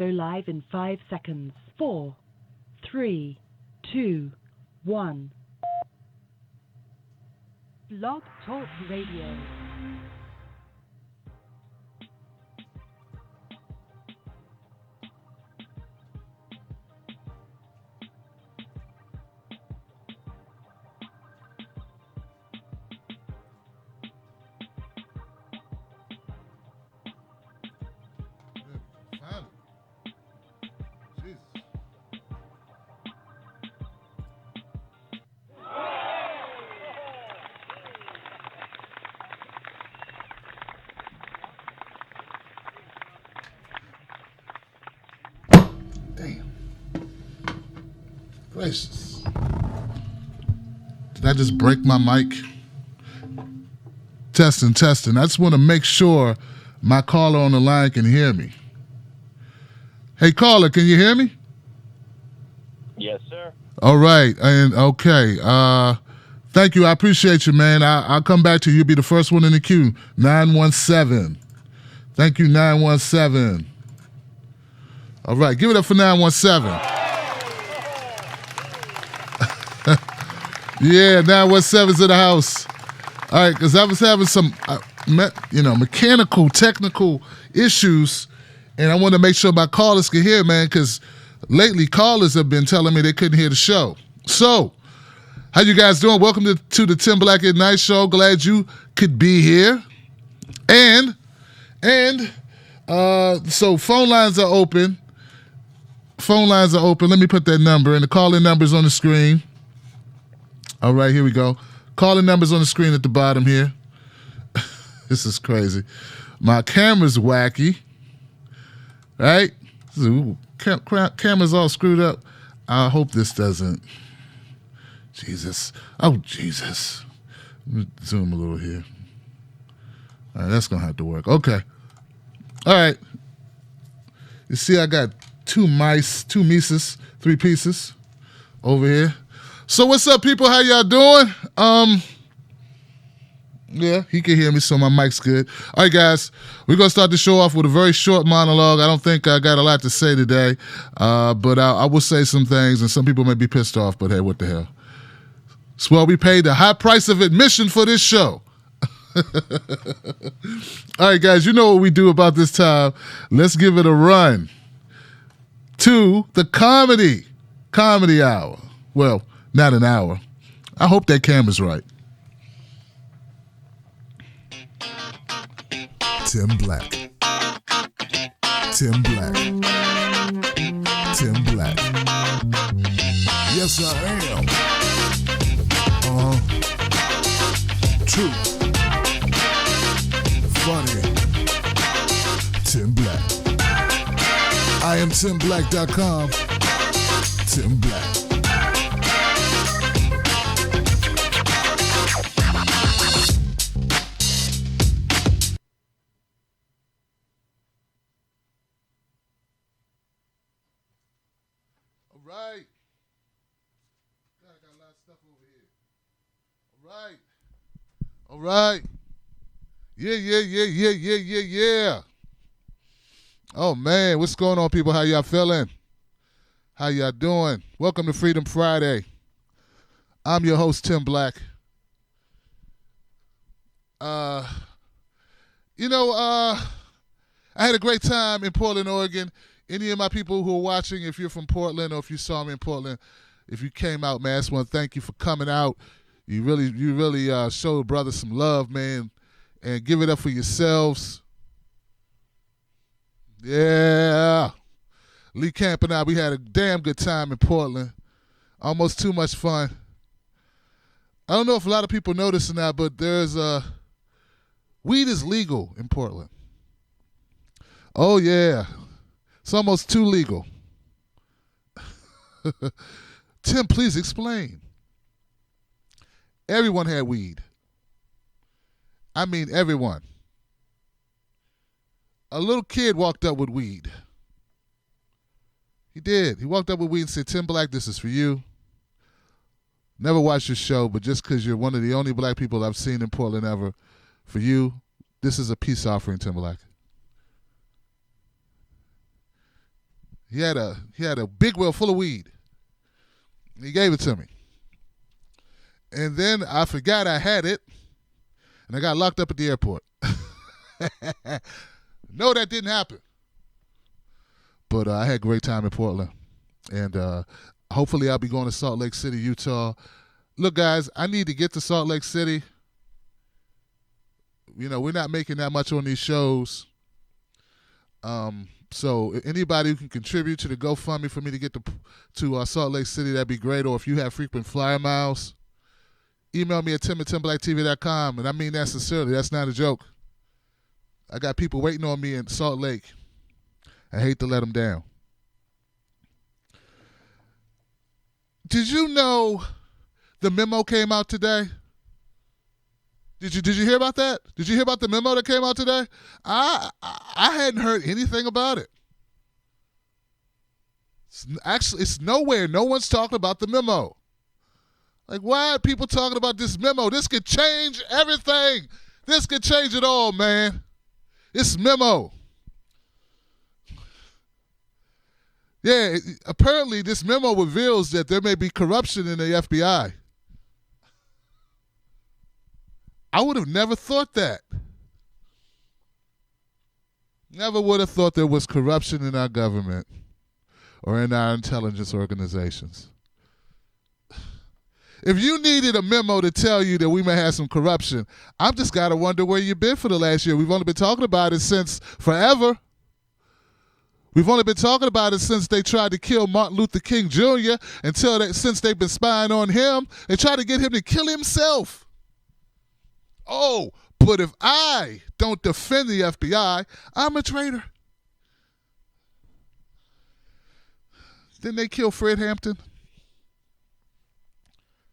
Go live in 5 seconds. 4, 3, 2, 1. Blog Talk Radio. Gracious. Did I just break my mic? Testing. I just want to make sure my caller on the line can hear me. Hey, caller, can you hear me? Yes, sir. All right. And okay. Thank you. I appreciate you, man. I'll come back to you. You'll be the first one in the queue. 917. Thank you, 917. All right. Give it up for 917. Yeah, 917's in the house. All right, because I was having some, mechanical, technical issues, and I want to make sure my callers can hear, man, because lately callers have been telling me they couldn't hear the show. So, how you guys doing? Welcome to the Tim Black at Night Show. Glad you could be here. So phone lines are open. Let me put that number, and the call-in number's on the screen. All right, here we go. Calling numbers on the screen at the bottom here. This is crazy. My camera's wacky. Right? Camera's all screwed up. I hope this doesn't. Jesus. Oh, Jesus. Let me zoom a little here. All right, that's going to have to work. Okay. All right. You see, I got two Mises, 3 pieces over here. So what's up, people? How y'all doing? Yeah, he can hear me, so my mic's good. All right, guys, we're going to start the show off with a very short monologue. I don't think I got a lot to say today, but I will say some things, and some people may be pissed off, but hey, what the hell? Well, we paid the high price of admission for this show. All right, guys, you know what we do about this time. Let's give it a run to the comedy hour. Well, not an hour. I hope that camera's right. Tim Black. Yes, I am. True. Funny. Tim Black. I am TimBlack.com. Tim Black. Right. God, I got a lot of stuff over here. All right. Yeah. Oh, man. What's going on, people? How y'all feeling? How y'all doing? Welcome to Freedom Friday. I'm your host, Tim Black. I had a great time in Portland, Oregon. Any of my people who are watching, if you're from Portland or if you saw me in Portland, if you came out, man, I just want to thank you for coming out. You really showed brother some love, man, and give it up for yourselves. Yeah. Lee Camp and I, we had a damn good time in Portland. Almost too much fun. I don't know if a lot of people notice or not, but weed is legal in Portland. Oh, yeah. It's almost too legal. Tim, please explain. Everyone had weed. I mean, everyone. A little kid walked up with weed. He did. He walked up with weed and said, Tim Black, this is for you. Never watched your show, but just because you're one of the only black people I've seen in Portland ever, for you, this is a peace offering, Tim Black. He had a big wheel full of weed. He gave it to me. And then I forgot I had it, and I got locked up at the airport. No, that didn't happen. But I had a great time in Portland. And hopefully I'll be going to Salt Lake City, Utah. Look, guys, I need to get to Salt Lake City. You know, we're not making that much on these shows. So anybody who can contribute to the GoFundMe for me to get to Salt Lake City, that'd be great. Or if you have frequent flyer miles, email me at tim@timberlaketv.com. And I mean that sincerely. That's not a joke. I got people waiting on me in Salt Lake. I hate to let them down. Did you know the memo came out today? Did you hear about that? Did you hear about the memo that came out today? I hadn't heard anything about it. It's nowhere. No one's talking about the memo. Like, why are people talking about this memo? This could change everything. This could change it all, man. It's memo. Yeah, apparently this memo reveals that there may be corruption in the FBI. I would have never thought that. Never would have thought there was corruption in our government or in our intelligence organizations. If you needed a memo to tell you that we may have some corruption, I'm just got to wonder where you've been for the last year. We've only been talking about it since forever. We've only been talking about it since they tried to kill Martin Luther King Jr. Since they've been spying on him. They tried to get him to kill himself. Oh, but if I don't defend the FBI, I'm a traitor. Didn't they kill Fred Hampton?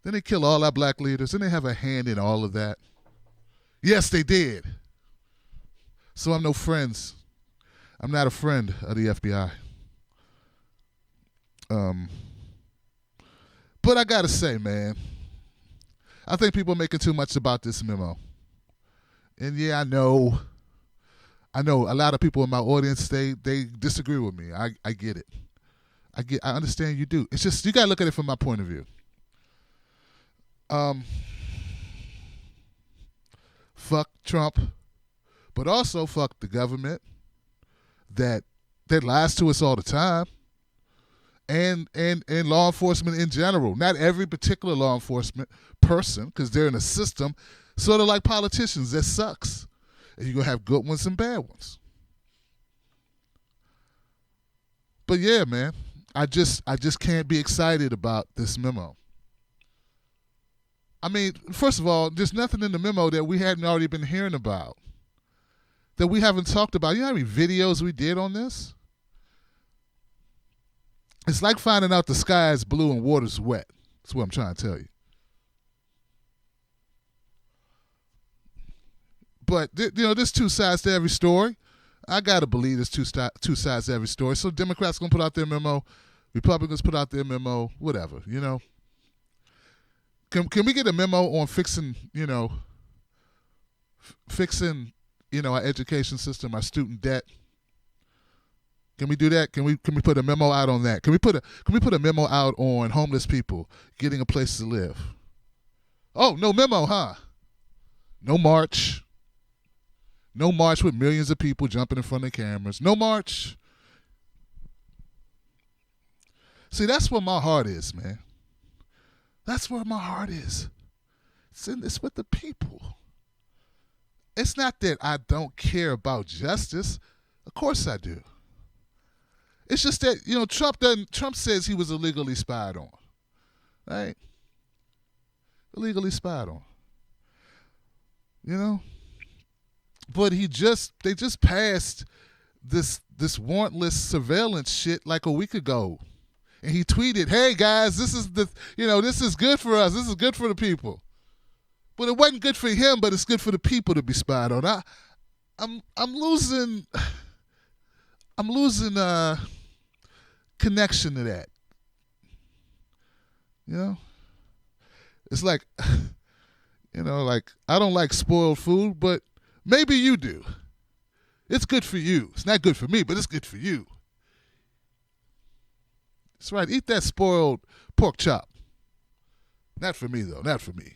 Didn't they kill all our black leaders? Didn't they have a hand in all of that? Yes, they did. So I'm no friends. I'm not a friend of the FBI. But I got to say, man, I think people are making too much about this memo. And yeah, I know a lot of people in my audience, they disagree with me. I get it. I understand you do. It's just, you got to look at it from my point of view. Fuck Trump, but also fuck the government that lies to us all the time, and law enforcement in general. Not every particular law enforcement person, because they're in a system, sort of like politicians. That sucks. And you're going to have good ones and bad ones. But yeah, man, I just can't be excited about this memo. I mean, first of all, there's nothing in the memo that we hadn't already been hearing about, that we haven't talked about. You know how many videos we did on this? It's like finding out the sky is blue and water's wet. That's what I'm trying to tell you. But, there's two sides to every story. I got to believe there's two sides to every story. So Democrats going to put out their memo. Republicans put out their memo. Whatever, Can we get a memo on fixing our education system, our student debt? Can we do that? Can we put a memo out on that? Can we put a memo out on homeless people getting a place to live? Oh, no memo, huh? No march. No march with millions of people jumping in front of cameras. No march. See, that's where my heart is, man. That's where my heart is. It's with the people. It's not that I don't care about justice. Of course I do. It's just that, Trump says he was illegally spied on. Right? Illegally spied on. But they just passed this warrantless surveillance shit like a week ago. And he tweeted, "Hey guys, this is this is good for us. This is good for the people." But it wasn't good for him, but it's good for the people to be spied on. I'm losing connection to that. It's like, like I don't like spoiled food, but maybe you do. It's good for you. It's not good for me, but it's good for you. That's right. Eat that spoiled pork chop. Not for me, though. Not for me.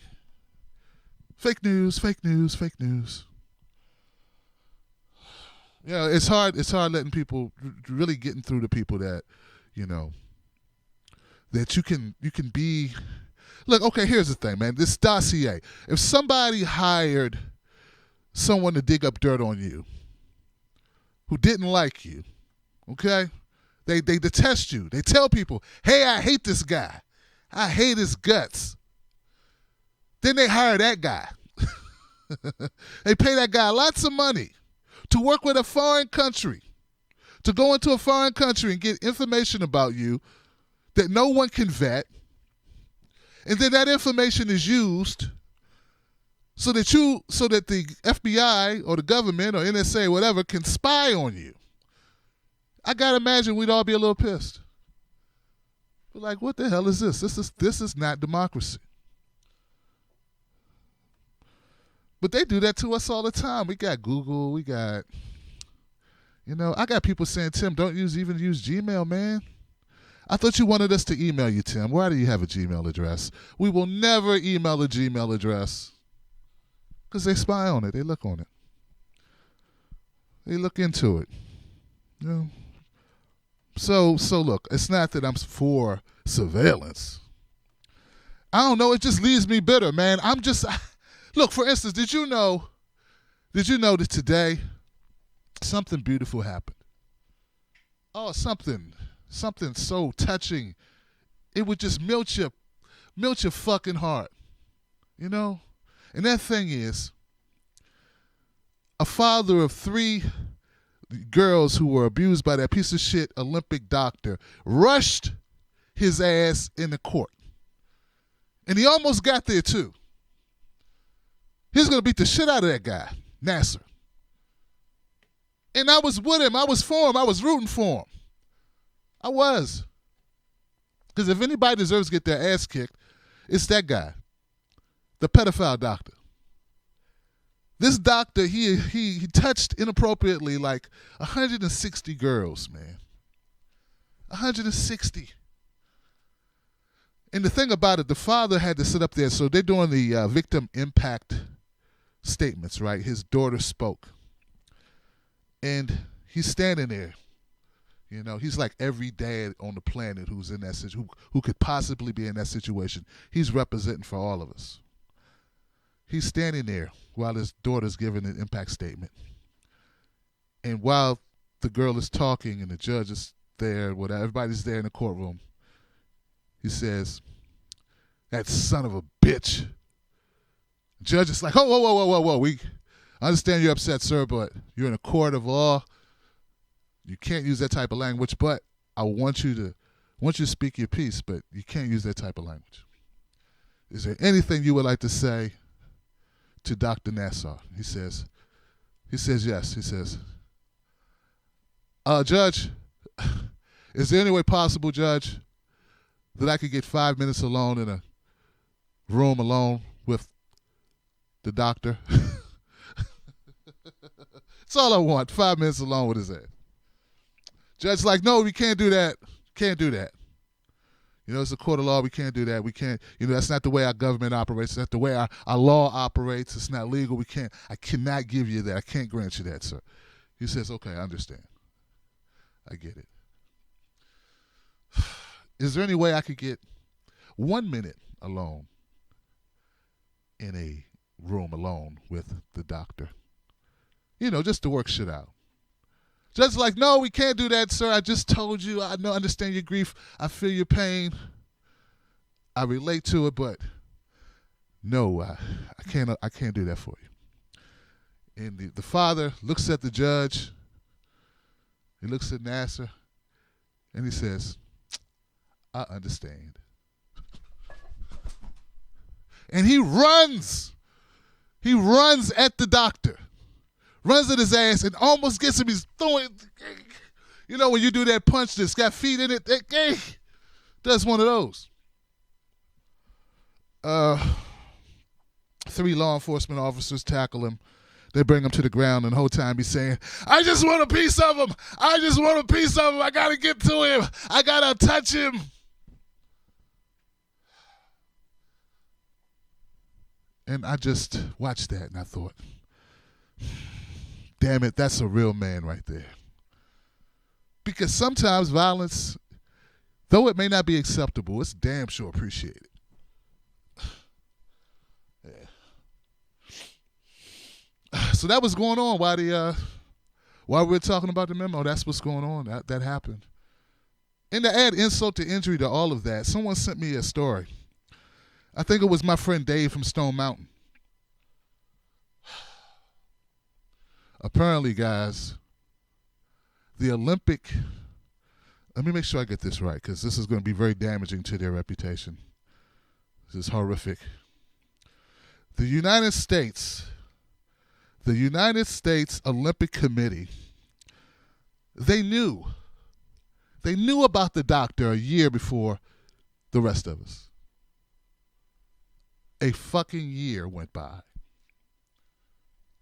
Fake news, fake news, fake news. Yeah, it's hard. It's hard letting people really getting through to people that, that you can be. Look, okay. Here's the thing, man. This dossier. If somebody hired someone to dig up dirt on you, who didn't like you, okay, they detest you. They tell people, "Hey, I hate this guy. I hate his guts." Then they hire that guy. They pay that guy lots of money to work with a foreign country, to go into a foreign country and get information about you that no one can vet. And then that information is used so that the FBI or the government or NSA, whatever, can spy on you. I gotta imagine we'd all be a little pissed. We're like, what the hell is this? This is not democracy. But they do that to us all the time. We got Google. We got, I got people saying, Tim, don't even use Gmail, man. I thought you wanted us to email you, Tim. Why do you have a Gmail address? We will never email a Gmail address because they spy on it. They look on it. They look into it. So look, it's not that I'm for surveillance. I don't know. It just leaves me bitter, man. Look, for instance, did you know that today something beautiful happened? Oh, something so touching. It would just melt your fucking heart. And that thing is, a father of 3 girls who were abused by that piece of shit Olympic doctor rushed his ass in the court. And he almost got there too. He's going to beat the shit out of that guy, Nasser. And I was with him. I was for him. I was rooting for him. I was. Because if anybody deserves to get their ass kicked, it's that guy, the pedophile doctor. This doctor, he touched inappropriately like 160 girls, man. 160. And the thing about it, the father had to sit up there. So they're doing the victim impact statements, right? His daughter spoke. And he's standing there. He's like every dad on the planet who's in that situation, who could possibly be in that situation. He's representing for all of us. He's standing there while his daughter's giving an impact statement. And while the girl is talking and the judge is there, whatever, everybody's there in the courtroom, he says, "That son of a bitch." The judge is like, whoa. I understand you're upset, sir, but you're in a court of law. You can't use that type of language, but I want you to speak your piece, but you can't use that type of language. Is there anything you would like to say to Dr. Nassar? He says yes. He says, Judge, is there any way possible, Judge, that I could get 5 minutes alone in a room alone with the doctor? That's all I want, 5 minutes alone with his ass. Judge's like, no, we can't do that. Can't do that. It's a court of law. We can't do that. We can't, that's not the way our government operates. That's not the way our law operates. It's not legal. I cannot give you that. I can't grant you that, sir. He says, okay, I understand. I get it. Is there any way I could get 1 minute alone in a room alone with the doctor? Just to work shit out. Judge's like, no, we can't do that, sir. I just told you. I understand your grief. I feel your pain. I relate to it, but no, I can't do that for you. And the father looks at the judge. He looks at Nasser, and he says, I understand. And he runs. He runs at the doctor. Runs at his ass and almost gets him. He's throwing, when you do that punch that's got feet in it, does one of those. 3 law enforcement officers tackle him. They bring him to the ground, and the whole time he's saying, I just want a piece of him. I just want a piece of him. I got to get to him. I got to touch him. And I just watched that, and I thought, damn it, that's a real man right there. Because sometimes violence, though it may not be acceptable, it's damn sure appreciated. Yeah. So that was going on while we were talking about the memo. That's what's going on. That happened. And to add insult to injury to all of that, someone sent me a story. I think it was my friend Dave from Stone Mountain. Apparently, guys, the Olympic, let me make sure I get this right, because this is going to be very damaging to their reputation. This is horrific. The United States Olympic Committee, they knew about the doctor a year before the rest of us. A fucking year went by.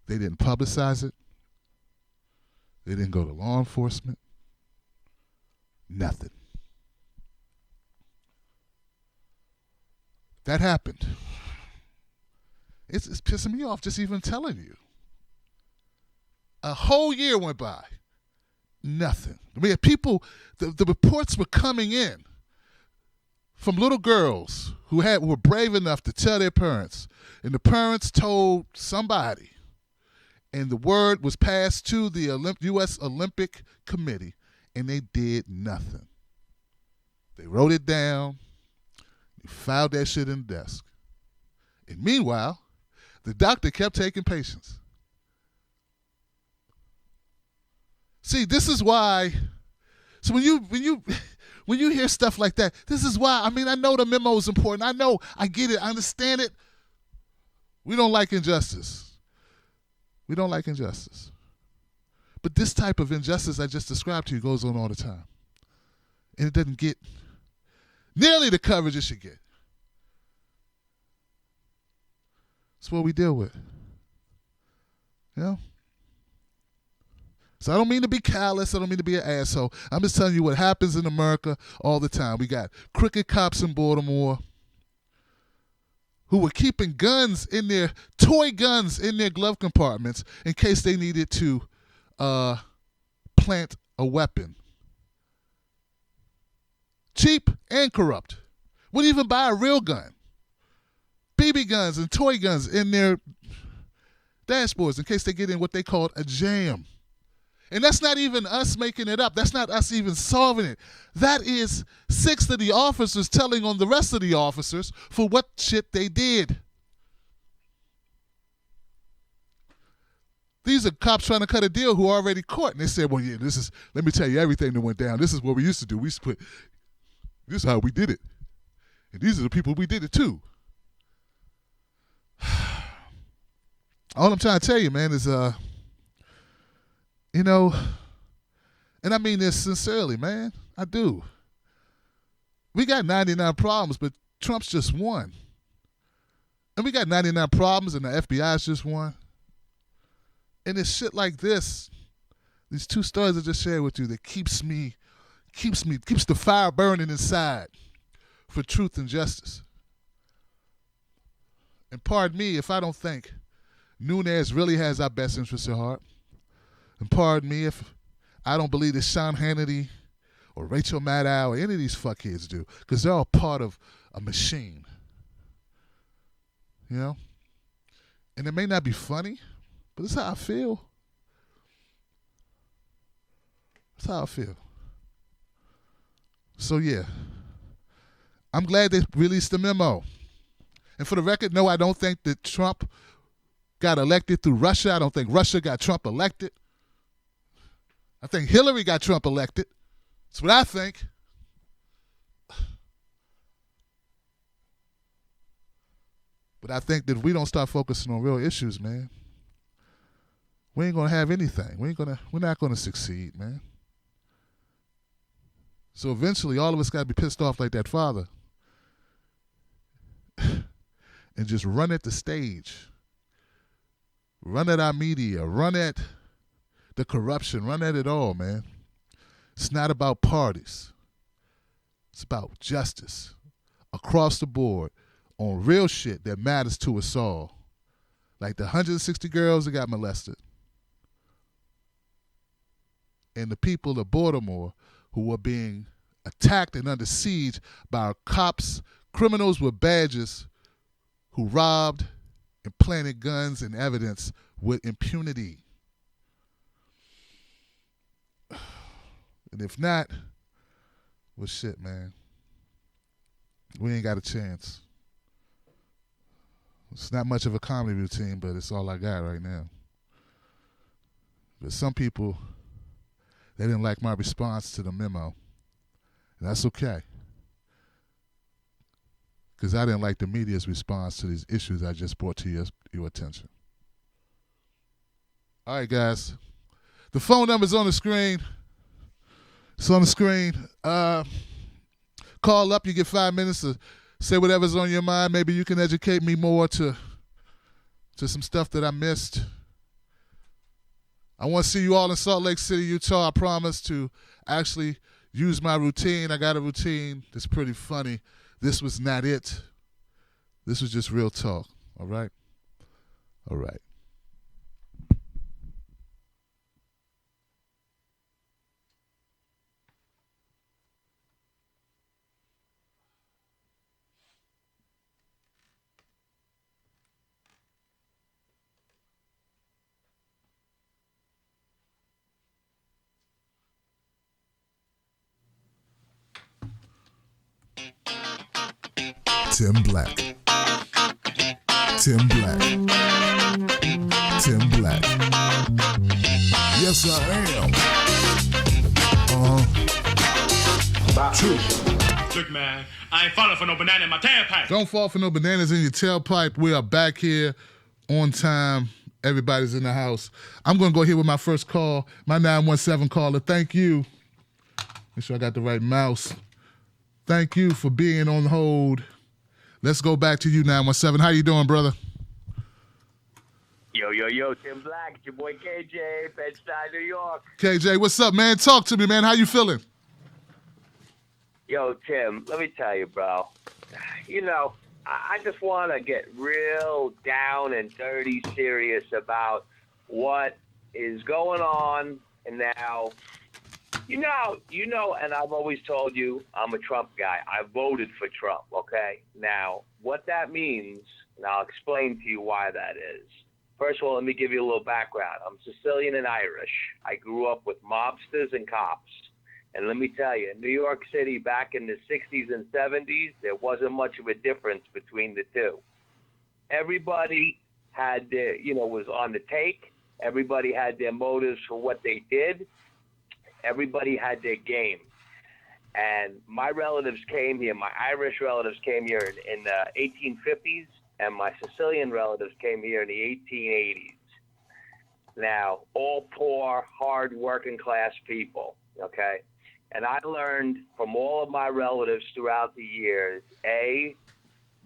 They didn't publicize it. They didn't go to law enforcement. Nothing. That happened. It's pissing me off just even telling you. A whole year went by. Nothing. I mean, people, the reports were coming in from little girls who were brave enough to tell their parents, and the parents told somebody, and the word was passed to the U.S. Olympic Committee, and they did nothing. They wrote it down. They filed that shit in the desk. And meanwhile, the doctor kept taking patients. See, this is why. So when you hear stuff like that, this is why. I mean, I know the memo is important. I know, I get it, I understand it. We don't like injustice. We don't like injustice. But this type of injustice I just described to you goes on all the time. And it doesn't get nearly the coverage it should get. That's what we deal with. You know? So I don't mean to be callous. I don't mean to be an asshole. I'm just telling you what happens in America all the time. We got crooked cops in Baltimore who were keeping toy guns in their glove compartments in case they needed to plant a weapon. Cheap and corrupt. Wouldn't even buy a real gun. BB guns and toy guns in their dashboards in case they get in what they called a jam. And that's not even us making it up. That's not us even solving it. That is 6 of the officers telling on the rest of the officers for what shit they did. These are cops trying to cut a deal who are already caught. And they said, well, yeah, let me tell you everything that went down. This is what we used to do. We used to this is how we did it. And these are the people we did it to. All I'm trying to tell you, man, is, you know, and I mean this sincerely, man. I do. We got 99 problems, but Trump's just one. And we got 99 problems, and the FBI's just one. And it's shit like this, these 2 stories I just shared with you, that keeps the fire burning inside for truth and justice. And pardon me if I don't think Nunes really has our best interests at heart. And pardon me if I don't believe that Sean Hannity or Rachel Maddow or any of these fuckheads do, because they're all part of a machine. You know? And it may not be funny, but it's how I feel. That's how I feel. So, yeah. I'm glad they released the memo. And for the record, no, I don't think that Trump got elected through Russia. I don't think Russia got Trump elected. I think Hillary got Trump elected. That's what I think. But I think that if we don't start focusing on real issues, man, we ain't gonna have anything. We're not gonna succeed, man. So eventually all of us gotta be pissed off like that father and just run at the stage run at our media, run at the corruption, run at it all, man. It's not about parties. It's about justice across the board on real shit that matters to us all. Like the 160 girls that got molested. And the people of Baltimore who were being attacked and under siege by our cops, criminals with badges who robbed and planted guns and evidence with impunity. And if not, well, shit, man. We ain't got a chance. It's not much of a comedy routine, but it's all I got right now. But some people, they didn't like my response to the memo. And that's okay. Because I didn't like the media's response to these issues I just brought to your attention. All right, guys. The phone number's on the screen. It's on the screen. Call up. You get 5 minutes to say whatever's on your mind. Maybe you can educate me more to some stuff that I missed. I want to see you all in Salt Lake City, Utah. I promise to actually use my routine. I got a routine that's pretty funny. This was not it. This was just real talk. All right? All right. Tim Black. Tim Black. Tim Black. Yes, I am. True. Look, man, I ain't falling for no banana in my tailpipe. Don't fall for no bananas in your tailpipe. We are back here on time. Everybody's in the house. I'm going to go here with my first call, my 917 caller. Thank you. Make sure I got the right mouse. Thank you for being on hold. Let's go back to you, 917. How you doing, brother? Yo, Tim Black, it's your boy KJ, Bed-Stuy, New York. KJ, what's up, man? Talk to me, man. How you feeling? Yo, Tim, let me tell you, bro. You know, I just want to get real down and dirty serious about what is going on now. You know, and I've always told you I'm a Trump guy. I voted for Trump, okay? Now, what that means, and I'll explain to you why that is. First of all, let me give you a little background. I'm Sicilian and Irish. I grew up with mobsters and cops. And let me tell you, in New York City back in the 60s and 70s, there wasn't much of a difference between the two. Everybody had their, was on the take. Everybody had their motives for what they did. Everybody had their game. And my relatives came here, my Irish relatives came here in the 1850s, and my Sicilian relatives came here in the 1880s. Now, all poor, hard working class people, okay? And I learned from all of my relatives throughout the years,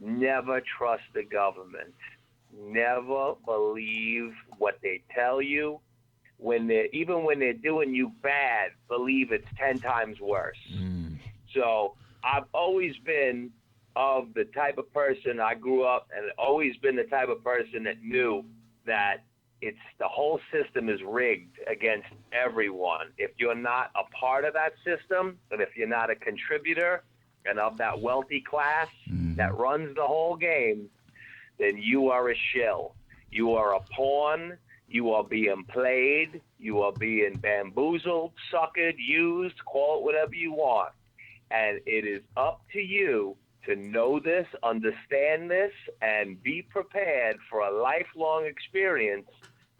never trust the government. Never believe what they tell you. Even when they're doing you bad, believe it's 10 times worse. So I've always been of the type of person, I grew up and always been the type of person that knew that the whole system is rigged against everyone. If you're not a part of that system, and if you're not a contributor and of that wealthy class that runs the whole game, then you are a shill. You are a pawn. You are being played. You are being bamboozled, suckered, used, call it whatever you want. And it is up to you to know this, understand this, and be prepared for a lifelong experience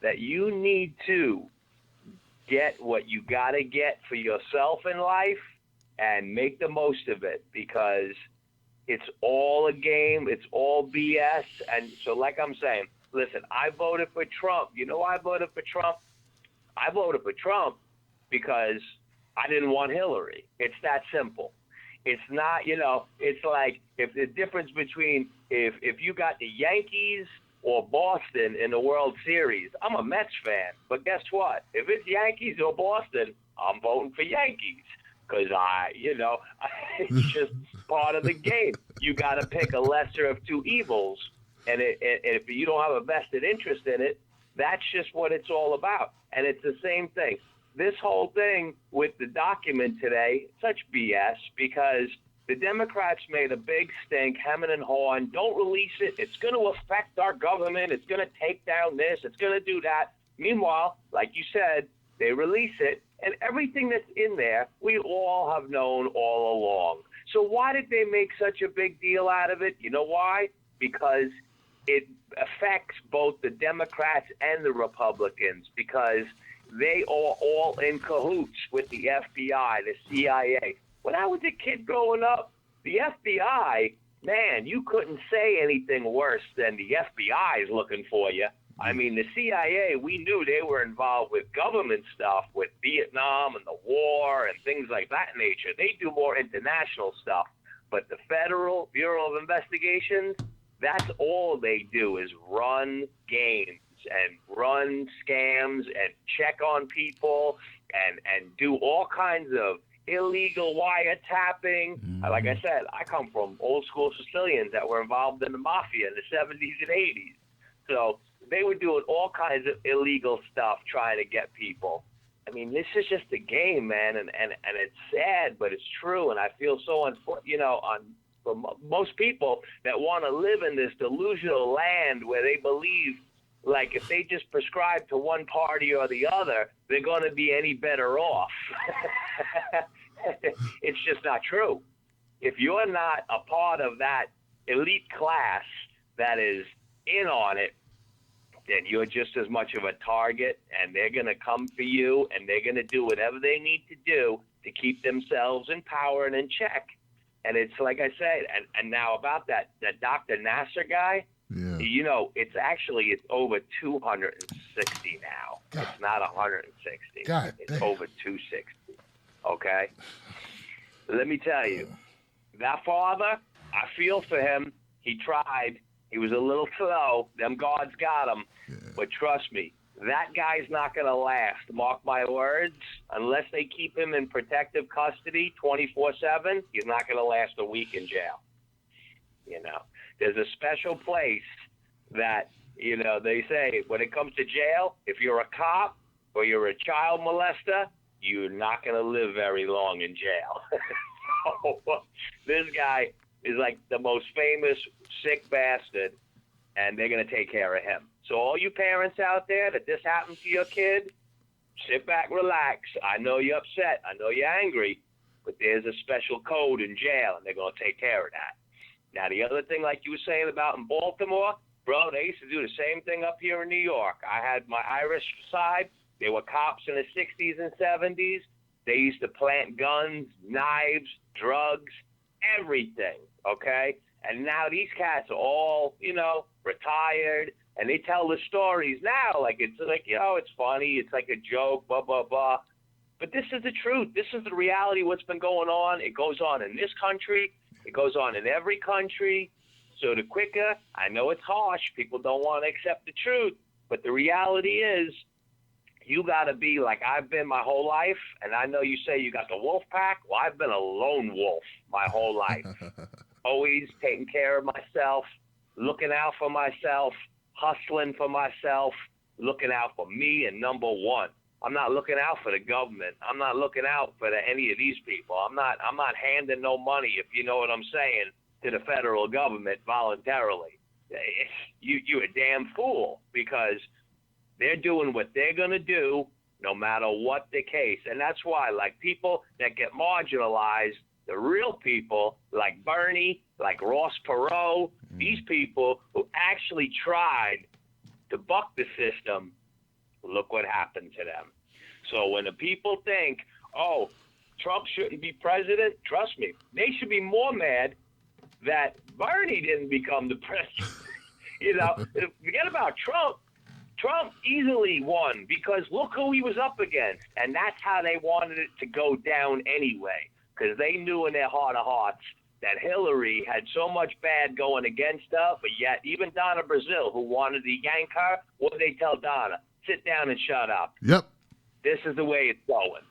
that you need to get what you got to get for yourself in life and make the most of it, because it's all a game. It's all BS. And so like I'm saying, listen, I voted for Trump. You know why I voted for Trump? I voted for Trump because I didn't want Hillary. It's that simple. It's not, it's like if the difference between if you got the Yankees or Boston in the World Series. I'm a Mets fan, but guess what? If it's Yankees or Boston, I'm voting for Yankees because it's just part of the game. You got to pick a lesser of two evils, and if you don't have a vested interest in it, that's just what it's all about. And it's the same thing. This whole thing with the document today, such BS, because the Democrats made a big stink, hemming and hawing. Don't release it. It's going to affect our government. It's going to take down this. It's going to do that. Meanwhile, like you said, they release it, and everything that's in there, we all have known all along. So why did they make such a big deal out of it? You know why? Because it affects both the Democrats and the Republicans, because they are all in cahoots with the FBI, the CIA. When I was a kid growing up, the FBI, man, you couldn't say anything worse than the FBI is looking for you. I mean, the CIA, we knew they were involved with government stuff, with Vietnam and the war and things like that nature. They do more international stuff. But the Federal Bureau of Investigations, that's all they do is run games and run scams and check on people and do all kinds of illegal wiretapping. Like I said, I come from old school Sicilians that were involved in the mafia in the 70s and 80s. So they were doing all kinds of illegal stuff trying to get people. I mean, this is just a game, man, and it's sad, but it's true. And I feel so for most people that want to live in this delusional land where they believe, like, if they just prescribe to one party or the other, they're going to be any better off. It's just not true. If you're not a part of that elite class that is in on it, then you're just as much of a target, and they're going to come for you, and they're going to do whatever they need to do to keep themselves in power and in check. And it's like I said, and now about that Dr. Nasser guy, it's over 260 now. God. It's not 160. God, it's over 260. Okay? Let me tell you, that father, I feel for him. He tried. He was a little slow. Them guards got him. Yeah. But trust me, that guy's not going to last. Mark my words. Unless they keep him in protective custody 24/7, he's not going to last a week in jail. There's a special place that, they say when it comes to jail, if you're a cop or you're a child molester, you're not going to live very long in jail. So, this guy is like the most famous sick bastard, and they're going to take care of him. So all you parents out there that this happened to your kid, sit back, relax. I know you're upset. I know you're angry, but there's a special code in jail, and they're going to take care of that. Now, the other thing, like you were saying about in Baltimore, bro, they used to do the same thing up here in New York. I had my Irish side. They were cops in the 60s and 70s. They used to plant guns, knives, drugs, everything, okay? And now these cats are all, retired, and they tell the stories now like it's funny. It's like a joke, blah, blah, blah. But this is the truth. This is the reality of what's been going on. It goes on in this country. It goes on in every country. So the quicker, I know it's harsh. People don't want to accept the truth. But the reality is, you got to be like I've been my whole life. And I know you say you got the wolf pack. Well, I've been a lone wolf my whole life. Always taking care of myself, looking out for myself, hustling for myself, looking out for me and number one. I'm not looking out for the government. I'm not looking out for any of these people. I'm not handing no money, if you know what I'm saying, to the federal government voluntarily. You're a damn fool, because they're doing what they're going to do no matter what the case. And that's why, like, people that get marginalized, the real people like Bernie, like Ross Perot, these people who actually tried to buck the system, look what happened to them. So when the people think, oh, Trump shouldn't be president, trust me, they should be more mad that Bernie didn't become the president. Forget about Trump. Trump easily won because look who he was up against. And that's how they wanted it to go down anyway, because they knew in their heart of hearts that Hillary had so much bad going against her, but yet even Donna Brazil, who wanted to yank her, what did they tell Donna? Sit down and shut up. Yep. This is the way it's going,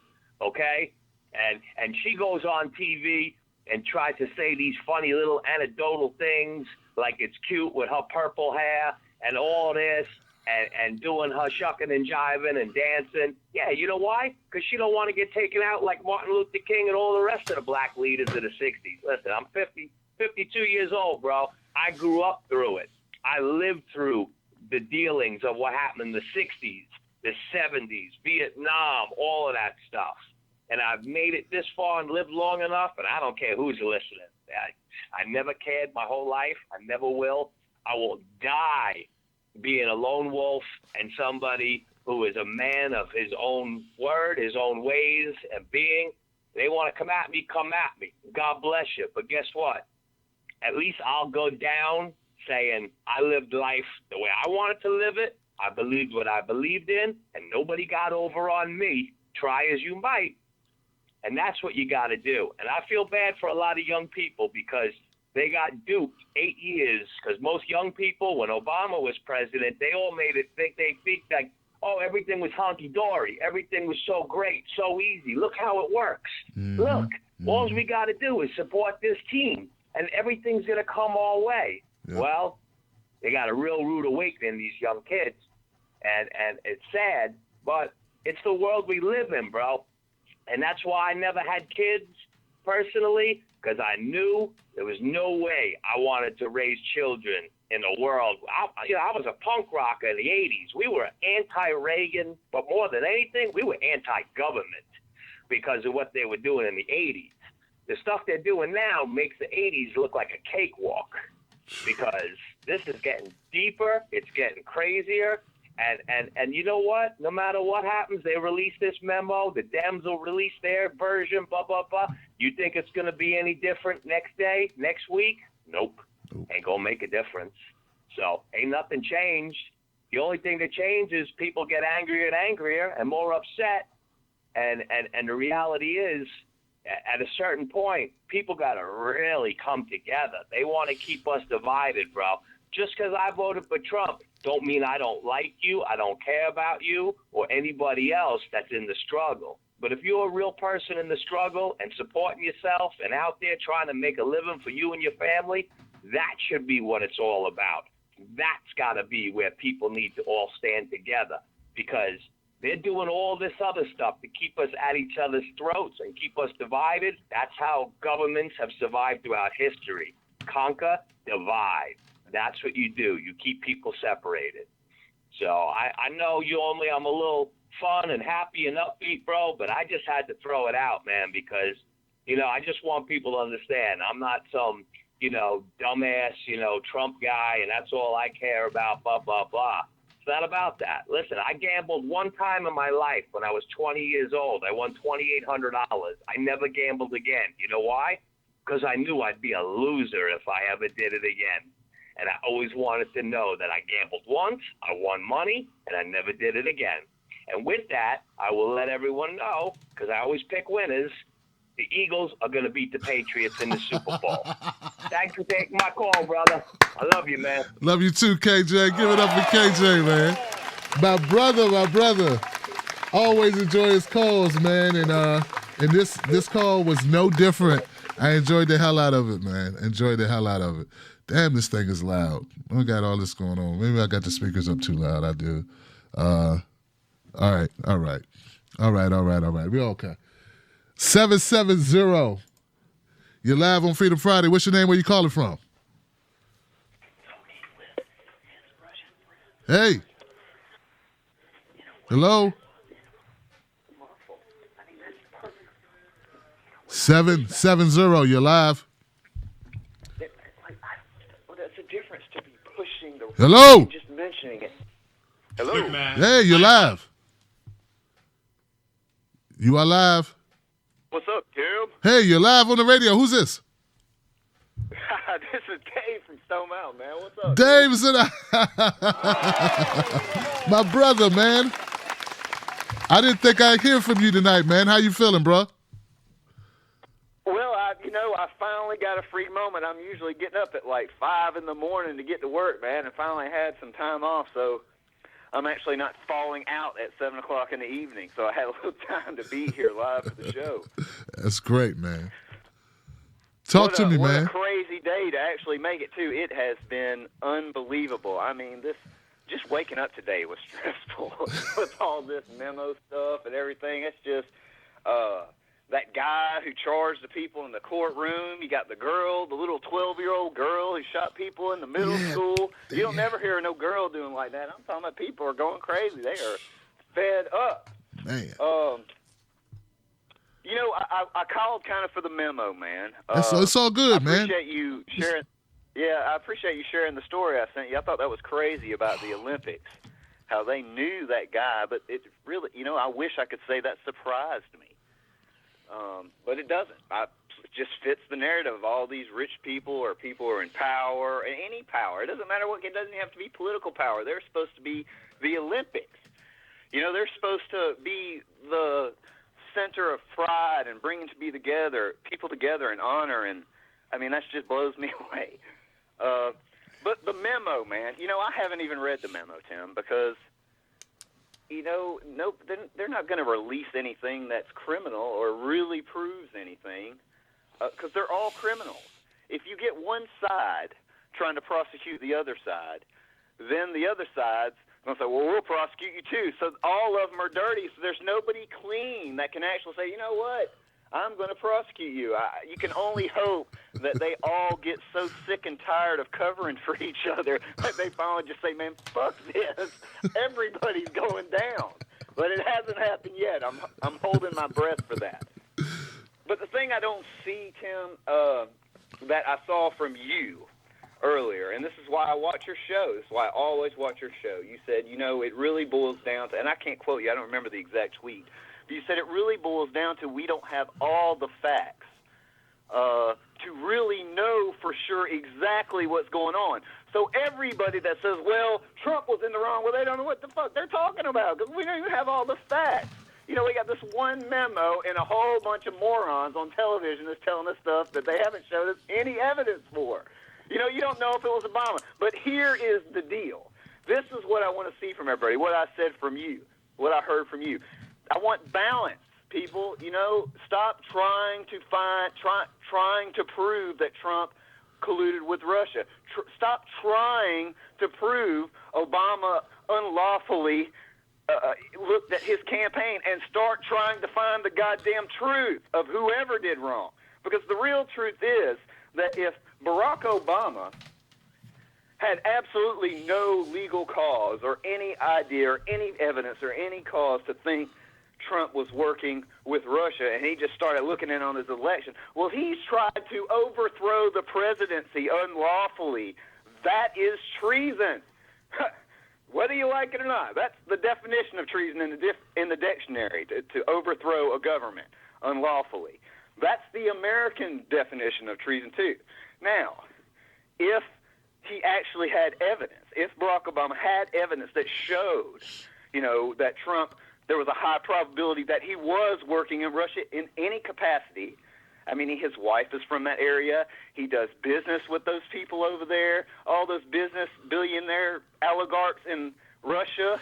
okay? And she goes on TV and tries to say these funny little anecdotal things like it's cute with her purple hair and all this and doing her shucking and jiving and dancing. Yeah, you know why? Because she don't want to get taken out like Martin Luther King and all the rest of the black leaders of the 60s. Listen, I'm 52 years old, bro. I grew up through it. I lived through the dealings of what happened in the 60s, the 70s, Vietnam, all of that stuff. And I've made it this far and lived long enough, and I don't care who's listening. I never cared my whole life. I never will. I will die being a lone wolf and somebody who is a man of his own word, his own ways and being. They want to come at me, come at me. God bless you. But guess what? At least I'll go down saying I lived life the way I wanted to live it. I believed what I believed in, and nobody got over on me. Try as you might. And that's what you got to do. And I feel bad for a lot of young people because they got duped 8 years. Because most young people, when Obama was president, they all made it think like, oh, everything was honky-dory. Everything was so great, so easy. Look how it works. Mm-hmm. Look, all we got to do is support this team, and everything's going to come our way. Yep. Well, they got a real rude awakening, these young kids. And it's sad, but it's the world we live in, bro. And that's why I never had kids personally, because I knew there was no way I wanted to raise children in a world. I was a punk rocker in the 80s. We were anti-Reagan, but more than anything, we were anti-government because of what they were doing in the 80s. The stuff they're doing now makes the 80s look like a cakewalk because this is getting deeper. It's getting crazier. And you know what? No matter what happens, they release this memo. The Dems will release their version, blah, blah, blah. You think it's going to be any different next day, next week? Nope. Ain't going to make a difference. So ain't nothing changed. The only thing that changed is people get angrier and angrier and more upset. And the reality is, at a certain point, people got to really come together. They want to keep us divided, bro. Just because I voted for Trump don't mean I don't like you, I don't care about you, or anybody else that's in the struggle. But if you're a real person in the struggle and supporting yourself and out there trying to make a living for you and your family, that should be what it's all about. That's got to be where people need to all stand together because they're doing all this other stuff to keep us at each other's throats and keep us divided. That's how governments have survived throughout history. Conquer, divide. That's what you do. You keep people separated. So I know I'm a little fun and happy and upbeat, bro, but I just had to throw it out, man, because, I just want people to understand. I'm not some, dumbass, Trump guy, and that's all I care about, blah, blah, blah. It's not about that. Listen, I gambled one time in my life when I was 20 years old. I won $2,800. I never gambled again. You know why? Because I knew I'd be a loser if I ever did it again. And I always wanted to know that I gambled once, I won money, and I never did it again. And with that, I will let everyone know, because I always pick winners, the Eagles are going to beat the Patriots in the Super Bowl. Thanks for taking my call, brother. I love you, man. Love you too, KJ. Give it up for KJ, man. My brother. Always enjoy his calls, man. And this call was no different. I enjoyed the hell out of it, man. Damn, this thing is loud. I got all this going on. Maybe I got the speakers up too loud. I do. All right. We're okay. 770. You're live on Freedom Friday. What's your name? Where you calling from? Hey. Hello? 770. You're live. Hello. Just mentioning it. Hello. Look, man. Hey, you're live. You are live. What's up, Tim? Hey, you're live on the radio. Who's this? This is Dave from Stone Mountain, man. What's up? Dave's in my brother, man. I didn't think I'd hear from you tonight, man. How you feeling, bro? Well, I finally got a free moment. I'm usually getting up at like 5 in the morning to get to work, man, and finally had some time off, so I'm actually not falling out at 7 o'clock in the evening, so I had a little time to be here live for the show. That's great, man. Talk to me, what man. a crazy day to actually make it, too. It has been unbelievable. I mean, just waking up today was stressful with all this memo stuff and everything. It's just that guy who charged the people in the courtroom. You got the girl, the little 12-year-old girl who shot people in the middle school. You don't never hear no girl doing like that. I'm talking about people are going crazy. They are fed up. Man. I called kind of for the memo, man. It's all good, man. I appreciate you sharing. Yeah, I appreciate you sharing the story I sent you. I thought that was crazy about the Olympics, how they knew that guy, but it really, I wish I could say that surprised me. But it doesn't. It just fits the narrative of all these rich people or people who are in power, any power. It doesn't matter what, it doesn't have to be political power. They're supposed to be the Olympics. They're supposed to be the center of pride and bringing people together in honor, and I mean, that just blows me away. But the memo, man, I haven't even read the memo, Tim, because they're not going to release anything that's criminal or really proves anything, because they're all criminals. If you get one side trying to prosecute the other side, then the other side's going to say, well, we'll prosecute you too. So all of them are dirty, so there's nobody clean that can actually say, you know what, I'm going to prosecute you. You can only hope that they all get so sick and tired of covering for each other that they finally just say, man, fuck this. Everybody's going down. But it hasn't happened yet. I'm holding my breath for that. But the thing I don't see, Tim, that I saw from you earlier, and this is why I watch your show. This is why I always watch your show. You said, it really boils down to, and I can't quote you, I don't remember the exact tweet, but you said it really boils down to we don't have all the facts to really know for sure exactly what's going on. So everybody that says, well, Trump was in the wrong, well, they don't know what the fuck they're talking about because we don't even have all the facts. We got this one memo and a whole bunch of morons on television that's telling us stuff that they haven't showed us any evidence for. You don't know if it was Obama. But here is the deal. This is what I want to see from everybody, what I said from you, what I heard from you. I want balance, people. Stop trying to prove that Trump colluded with Russia. Stop trying to prove Obama unlawfully looked at his campaign and start trying to find the goddamn truth of whoever did wrong. Because the real truth is that if Barack Obama had absolutely no legal cause or any idea or any evidence or any cause to think Trump was working with Russia, and he just started looking in on his election, well, he's tried to overthrow the presidency unlawfully. That is treason. Whether you like it or not, that's the definition of treason in the dictionary, to overthrow a government unlawfully. That's the American definition of treason, too. Now, if he actually had evidence, if Barack Obama had evidence that showed, that Trump, there was a high probability that he was working in Russia in any capacity. I mean, his wife is from that area. He does business with those people over there, all those business billionaire oligarchs in Russia.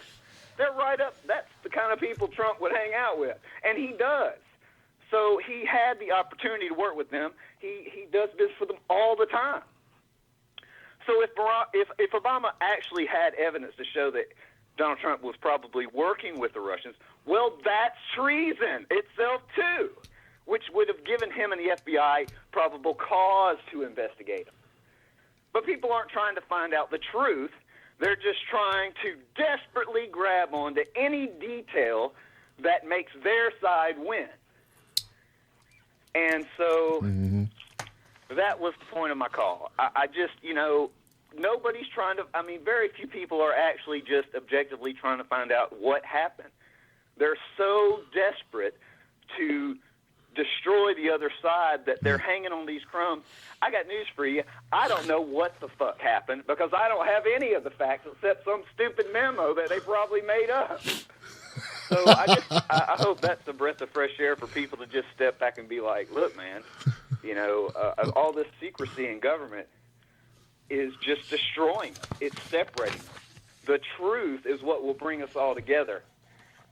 They're right up. That's the kind of people Trump would hang out with, and he does. So he had the opportunity to work with them. He does business with them all the time. So if Obama actually had evidence to show that Donald Trump was probably working with the Russians, well, that's treason itself too, which would have given him and the FBI probable cause to investigate him. But people aren't trying to find out the truth. They're just trying to desperately grab onto any detail that makes their side win. And so that was the point of my call. I just, nobody's trying to, very few people are actually just objectively trying to find out what happened. They're so desperate to destroy the other side that they're hanging on these crumbs. I got news for you. I don't know what the fuck happened because I don't have any of the facts except some stupid memo that they probably made up. So I hope that's a breath of fresh air for people to just step back and be like, look, man, all this secrecy in government is just destroying us. It's separating us. The truth is what will bring us all together.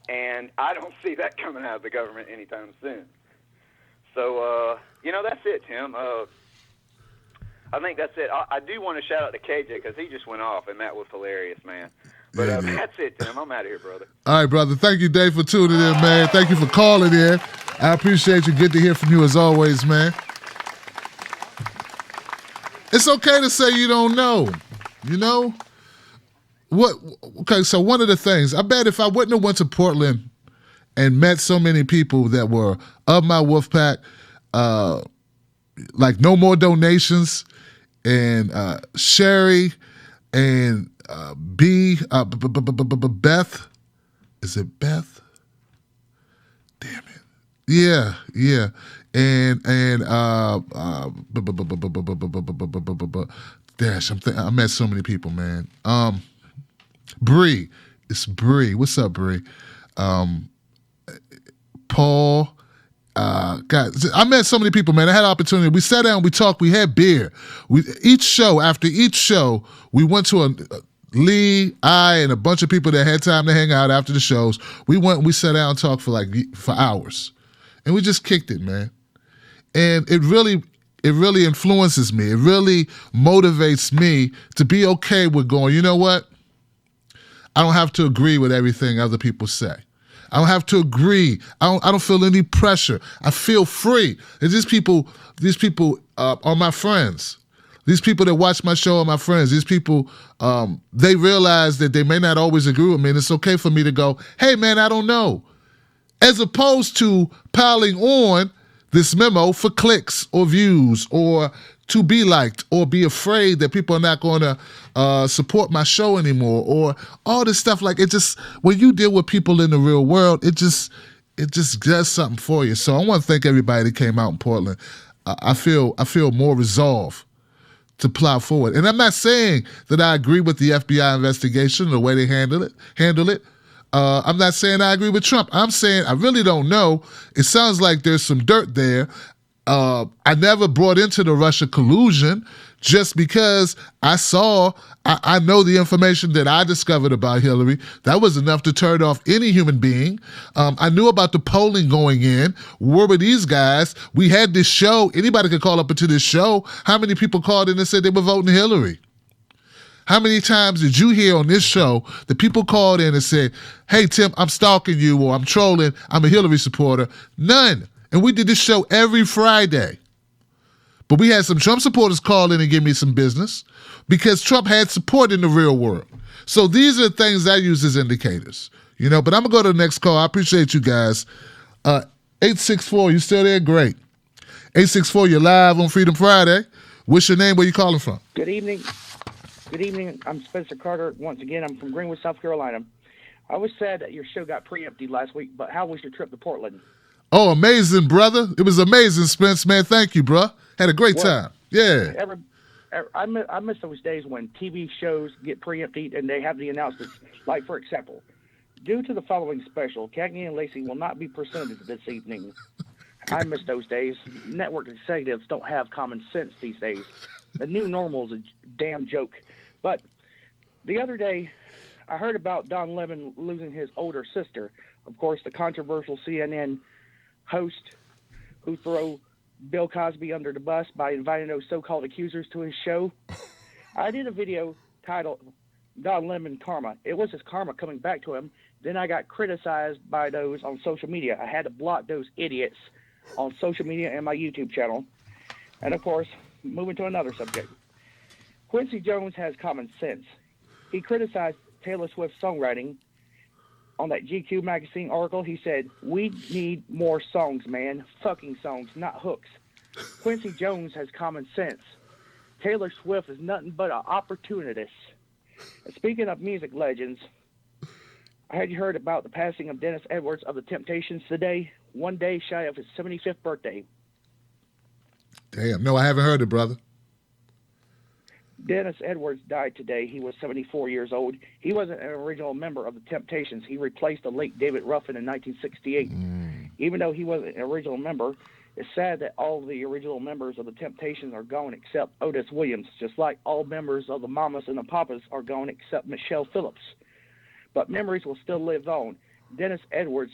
And I don't see that coming out of the government anytime soon. So, that's it, Tim. I think that's it. I do want to shout out to KJ because he just went off, and that was hilarious, man. But that's it, Tim. I'm out of here, brother. All right, brother. Thank you, Dave, for tuning in, man. Thank you for calling in. I appreciate you. Good to hear from you as always, man. It's okay to say you don't know. You know? What? Okay, so one of the things, I bet if I wouldn't have went to Portland and met so many people that were of my wolf pack, like No More Donations and Sherry and Beth. Is it Beth? Damn it. Yeah. And Dash, I met so many people, man. Bree. It's Bree. What's up, Bree? Paul. God, I met so many people, man. I had an opportunity. We sat down, we talked, we had beer. After each show, we went to Lee, I, and a bunch of people that had time to hang out after the shows. We sat down and talked for hours. And we just kicked it, man. And it really influences me. It really motivates me to be okay with going, you know what? I don't have to agree with everything other people say. I don't have to agree. I don't feel any pressure. I feel free. And these people are my friends. These people that watch my show are my friends. These people, they realize that they may not always agree with me, and it's okay for me to go, hey, man, I don't know. As opposed to piling on this memo for clicks or views or to be liked or be afraid that people are not going to support my show anymore or all this stuff. Like, it just, when you deal with people in the real world, it just does something for you. So I want to thank everybody that came out in Portland. I feel more resolve to plow forward. And I'm not saying that I agree with the FBI investigation, the way they handle it. I'm not saying I agree with Trump. I'm saying I really don't know. It sounds like there's some dirt there. I never brought into the Russia collusion just because I know the information that I discovered about Hillary. That was enough to turn off any human being. I knew about the polling going in. Where were these guys? We had this show. Anybody could call up into this show. How many people called in and said they were voting Hillary? How many times did you hear on this show that people called in and said, hey, Tim, I'm stalking you, or I'm trolling, I'm a Hillary supporter? None. And we did this show every Friday. But we had some Trump supporters call in and give me some business because Trump had support in the real world. So these are the things I use as indicators, but I'm going to go to the next call. I appreciate you guys. 864, you still there? Great. 864, you're live on Freedom Friday. What's your name? Where you calling from? Good evening. I'm Spencer Carter. Once again, I'm from Greenwood, South Carolina. I was sad that your show got preempted last week, but how was your trip to Portland? Oh, amazing, brother. It was amazing, Spence, man. Thank you, bro. Had a great time. Yeah. I miss those days when TV shows get preempted and they have the announcements. Like, for example, due to the following special, Cagney and Lacey will not be presented this evening. I miss those days. Network executives don't have common sense these days. The new normal is a damn joke. But the other day, I heard about Don Lemon losing his older sister. Of course, the controversial CNN host who threw Bill Cosby under the bus by inviting those so-called accusers to his show. I did a video titled Don Lemon Karma. It was his karma coming back to him. Then I got criticized by those on social media. I had to block those idiots on social media and my YouTube channel. And of course, moving to another subject. Quincy Jones has common sense. He criticized Taylor Swift's songwriting. On that GQ magazine article, he said, we need more songs, man. Fucking songs, not hooks. Quincy Jones has common sense. Taylor Swift is nothing but an opportunist. And speaking of music legends, I had you heard about the passing of Dennis Edwards of the Temptations today, one day shy of his 75th birthday. Damn, no, I haven't heard it, brother. Dennis Edwards died today. He was 74 years old. He wasn't an original member of the Temptations. He replaced the late David Ruffin in 1968. Even though he wasn't an original member, it's sad that all the original members of the Temptations are gone except Otis Williams, just like all members of the Mamas and the Papas are gone except Michelle Phillips. But memories will still live on. Dennis Edwards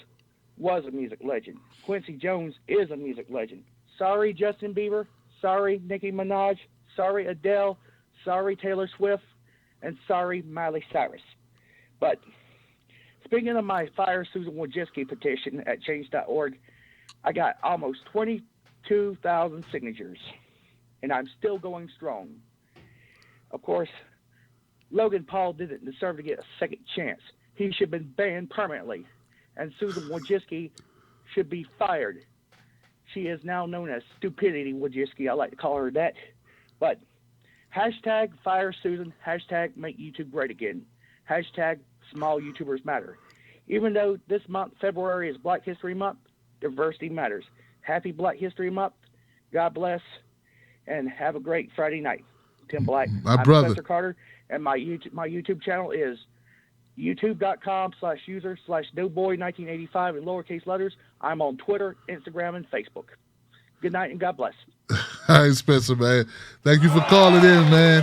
was a music legend. Quincy Jones is a music legend. Sorry, Justin Bieber. Sorry, Nicki Minaj. Sorry, Adele. Sorry, Taylor Swift. And sorry, Miley Cyrus. But speaking of my Fire Susan Wojcicki petition at change.org, I got almost 22,000 signatures, and I'm still going strong. Of course, Logan Paul didn't deserve to get a second chance. He should have been banned permanently, and Susan Wojcicki should be fired. She is now known as Stupidity Wojcicki. I like to call her that. But hashtag Fire Susan, hashtag Make YouTube Great Again, hashtag Small YouTubers Matter. Even though this month, February, is Black History Month, diversity matters. Happy Black History Month. God bless, and have a great Friday night. Tim Black. My I'm brother. Spencer Carter, and my YouTube channel is youtube.com/user/doughboy1985 in lowercase letters. I'm on Twitter, Instagram, and Facebook. Good night and God bless. All right, Spencer, man. Thank you for calling in, man.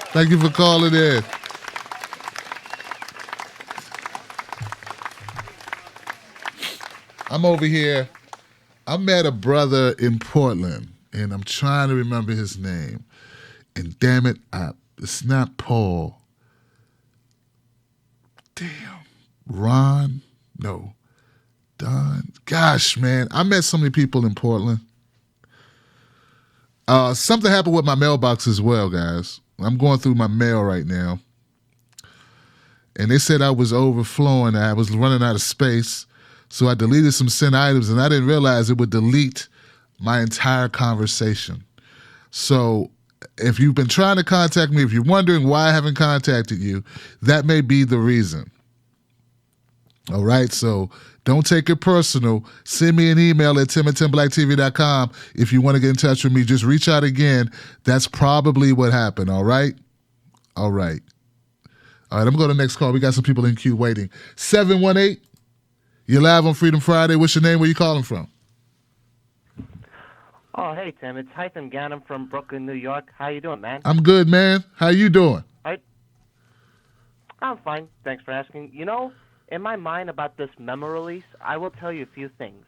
Thank you for calling in. I'm over here. I met a brother in Portland, and I'm trying to remember his name. And damn it, it's not Paul. Damn. Ron? No. Don? Gosh, man. I met so many people in Portland. Something happened with my mailbox as well, guys. I'm going through my mail right now. And they said I was overflowing. I was running out of space. So I deleted some sent items, and I didn't realize it would delete my entire conversation. So if you've been trying to contact me, if you're wondering why I haven't contacted you, that may be the reason. All right, so don't take it personal. Send me an email at tim@timblacktv.com if you want to get in touch with me. Just reach out again. That's probably what happened, all right? All right. All right, I'm going to the next call. We got some people in queue waiting. 718, you're live on Freedom Friday. What's your name? Where you calling from? Oh, hey, Tim. It's Hytham Gannon from Brooklyn, New York. How you doing, man? I'm good, man. How you doing? I'm fine. Thanks for asking. You know, in my mind about this memo release, I will tell you a few things.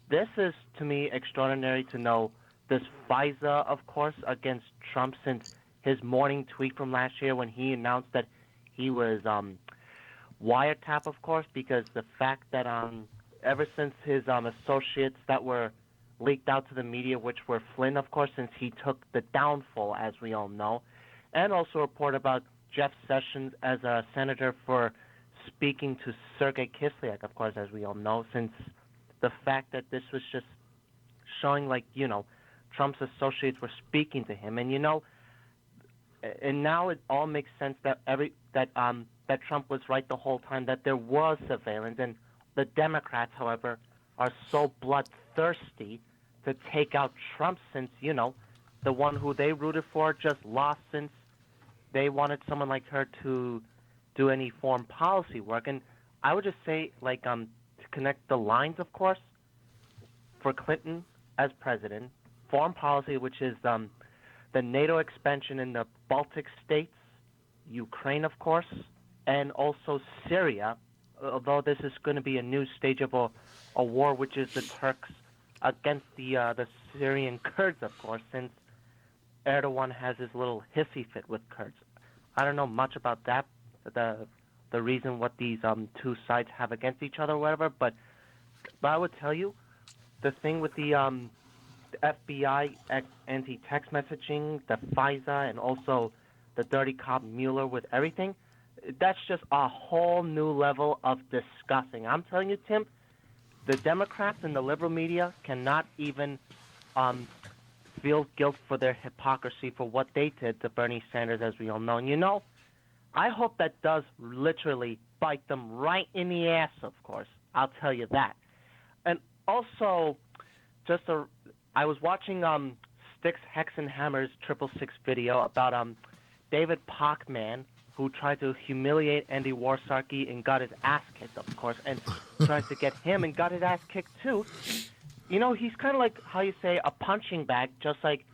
This is, to me, extraordinary to know this FISA, of course, against Trump since his morning tweet from last year when he announced that he was wiretap, of course, because the fact that ever since his associates that were leaked out to the media, which were Flynn, of course, since he took the downfall, as we all know, and also a report about Jeff Sessions as a senator for speaking to Sergei Kislyak, of course, as we all know, since the fact that this was just showing, like, you know, Trump's associates were speaking to him, and, you know, and now it all makes sense that that Trump was right the whole time, that there was surveillance, and the Democrats, however, are so bloodthirsty to take out Trump since, you know, the one who they rooted for just lost since they wanted someone like her to do any foreign policy work. And I would just say, like, to connect the lines, of course, for Clinton as president, foreign policy, which is the NATO expansion in the Baltic states, Ukraine, of course, and also Syria, although this is going to be a new stage of a war, which is the Turks against the Syrian Kurds, of course, since Erdogan has his little hissy fit with Kurds. I don't know much about that, the reason what these two sides have against each other or whatever, but I would tell you, the thing with the FBI anti-text messaging, the FISA, and also the dirty cop Mueller with everything, that's just a whole new level of disgusting. I'm telling you, Tim, the Democrats and the liberal media cannot even feel guilt for their hypocrisy for what they did to Bernie Sanders, as we all know. And, you know, I hope that does literally bite them right in the ass, of course. I'll tell you that. And also, I was watching Sticks, Hex, and Hammer's 666 video about David Pacman, who tried to humiliate Andy Warsacky and got his ass kicked, of course, and tries to get him and got his ass kicked too. You know, he's kind of like, how you say, a punching bag, just like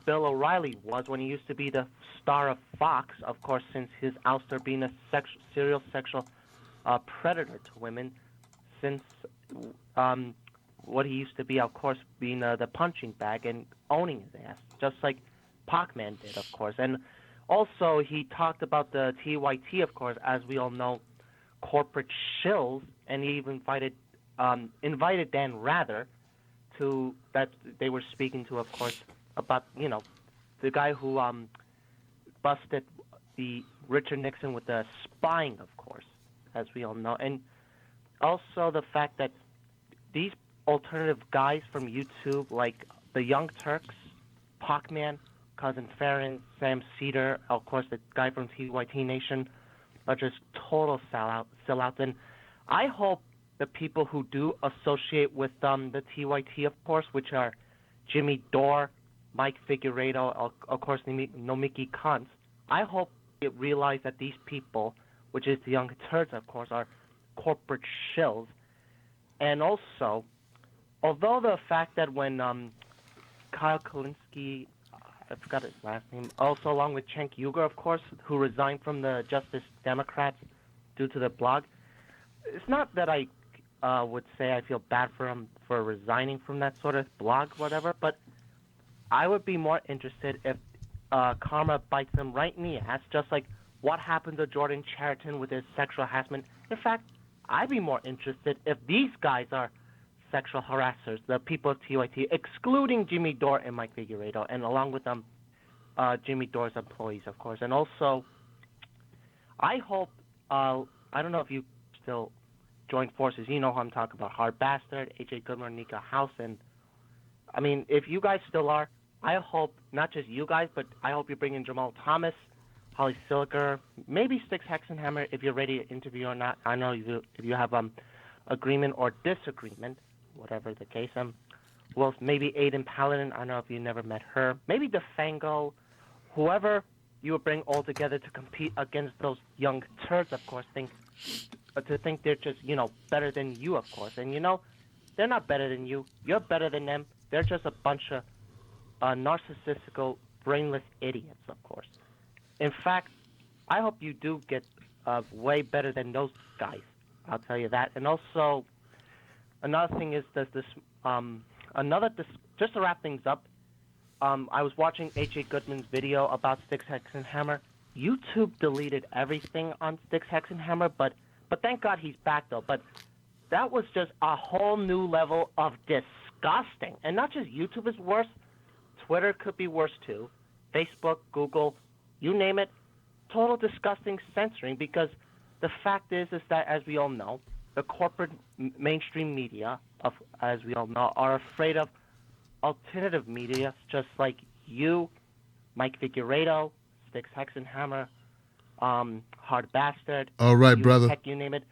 Bill O'Reilly was when he used to be the star of Fox, of course, since his ouster being a serial sexual predator to women, since what he used to be, of course, being the punching bag and owning his ass, just like Pacman did, of course. And also, he talked about the TYT, of course, as we all know, corporate shills, and he even invited Dan Rather to, that they were speaking to, of course, about, you know, the guy who busted the Richard Nixon with the spying, of course, as we all know. And also the fact that these alternative guys from YouTube, like the Young Turks, Pacman, Cousin Farron, Sam Cedar, of course, the guy from TYT Nation, are just total sellouts. And I hope the people who do associate with the TYT, of course, which are Jimmy Dore, Mike Figueredo, of course, Nomiki Kuntz, I hope they realize that these people, which is the Young Turks, of course, are corporate shills. And also, although the fact that when Kyle Kulinski, I forgot his last name, also along with Cenk Uygur, of course, who resigned from the Justice Democrats due to the blog, it's not that I would say I feel bad for him for resigning from that sort of blog, whatever, but I would be more interested if karma bites him right in the ass, just like what happened to Jordan Chariton with his sexual harassment. In fact, I'd be more interested if these guys are sexual harassers, the people of TYT, excluding Jimmy Dore and Mike Figueredo, and along with them, Jimmy Dore's employees, of course. And also, I hope, I don't know if you still join forces, you know who I'm talking about, Hard Bastard, AJ Goodman, Nika House, and I mean, if you guys still are, I hope, not just you guys, but I hope you bring in Jamal Thomas, Holly Silker, maybe Styx Hexenhammer if you're ready to interview or not. I know if you have agreement or disagreement, whatever the case. Well, maybe Aiden Paladin. I don't know if you never met her. Maybe DeFango, whoever you would bring all together to compete against those Young Turks, of course, think they're just, you know, better than you, of course. And, you know, they're not better than you. You're better than them. They're just a bunch of narcissistical, brainless idiots, of course. In fact, I hope you do get way better than those guys. I'll tell you that. And also, another thing is that just to wrap things up, I was watching H.A. Goodman's video about Styx Hexenhammer. YouTube deleted everything on Styx Hexenhammer, but thank God he's back, though. But that was just a whole new level of disgusting. And not just YouTube is worse. Twitter could be worse, too. Facebook, Google, you name it. Total disgusting censoring, because the fact is that, as we all know, the corporate mainstream media, as we all know, are afraid of alternative media, just like you, Mike Figueredo, Styx Hexenhammer, Hard Bastard. All right, brother. Heck, you name it.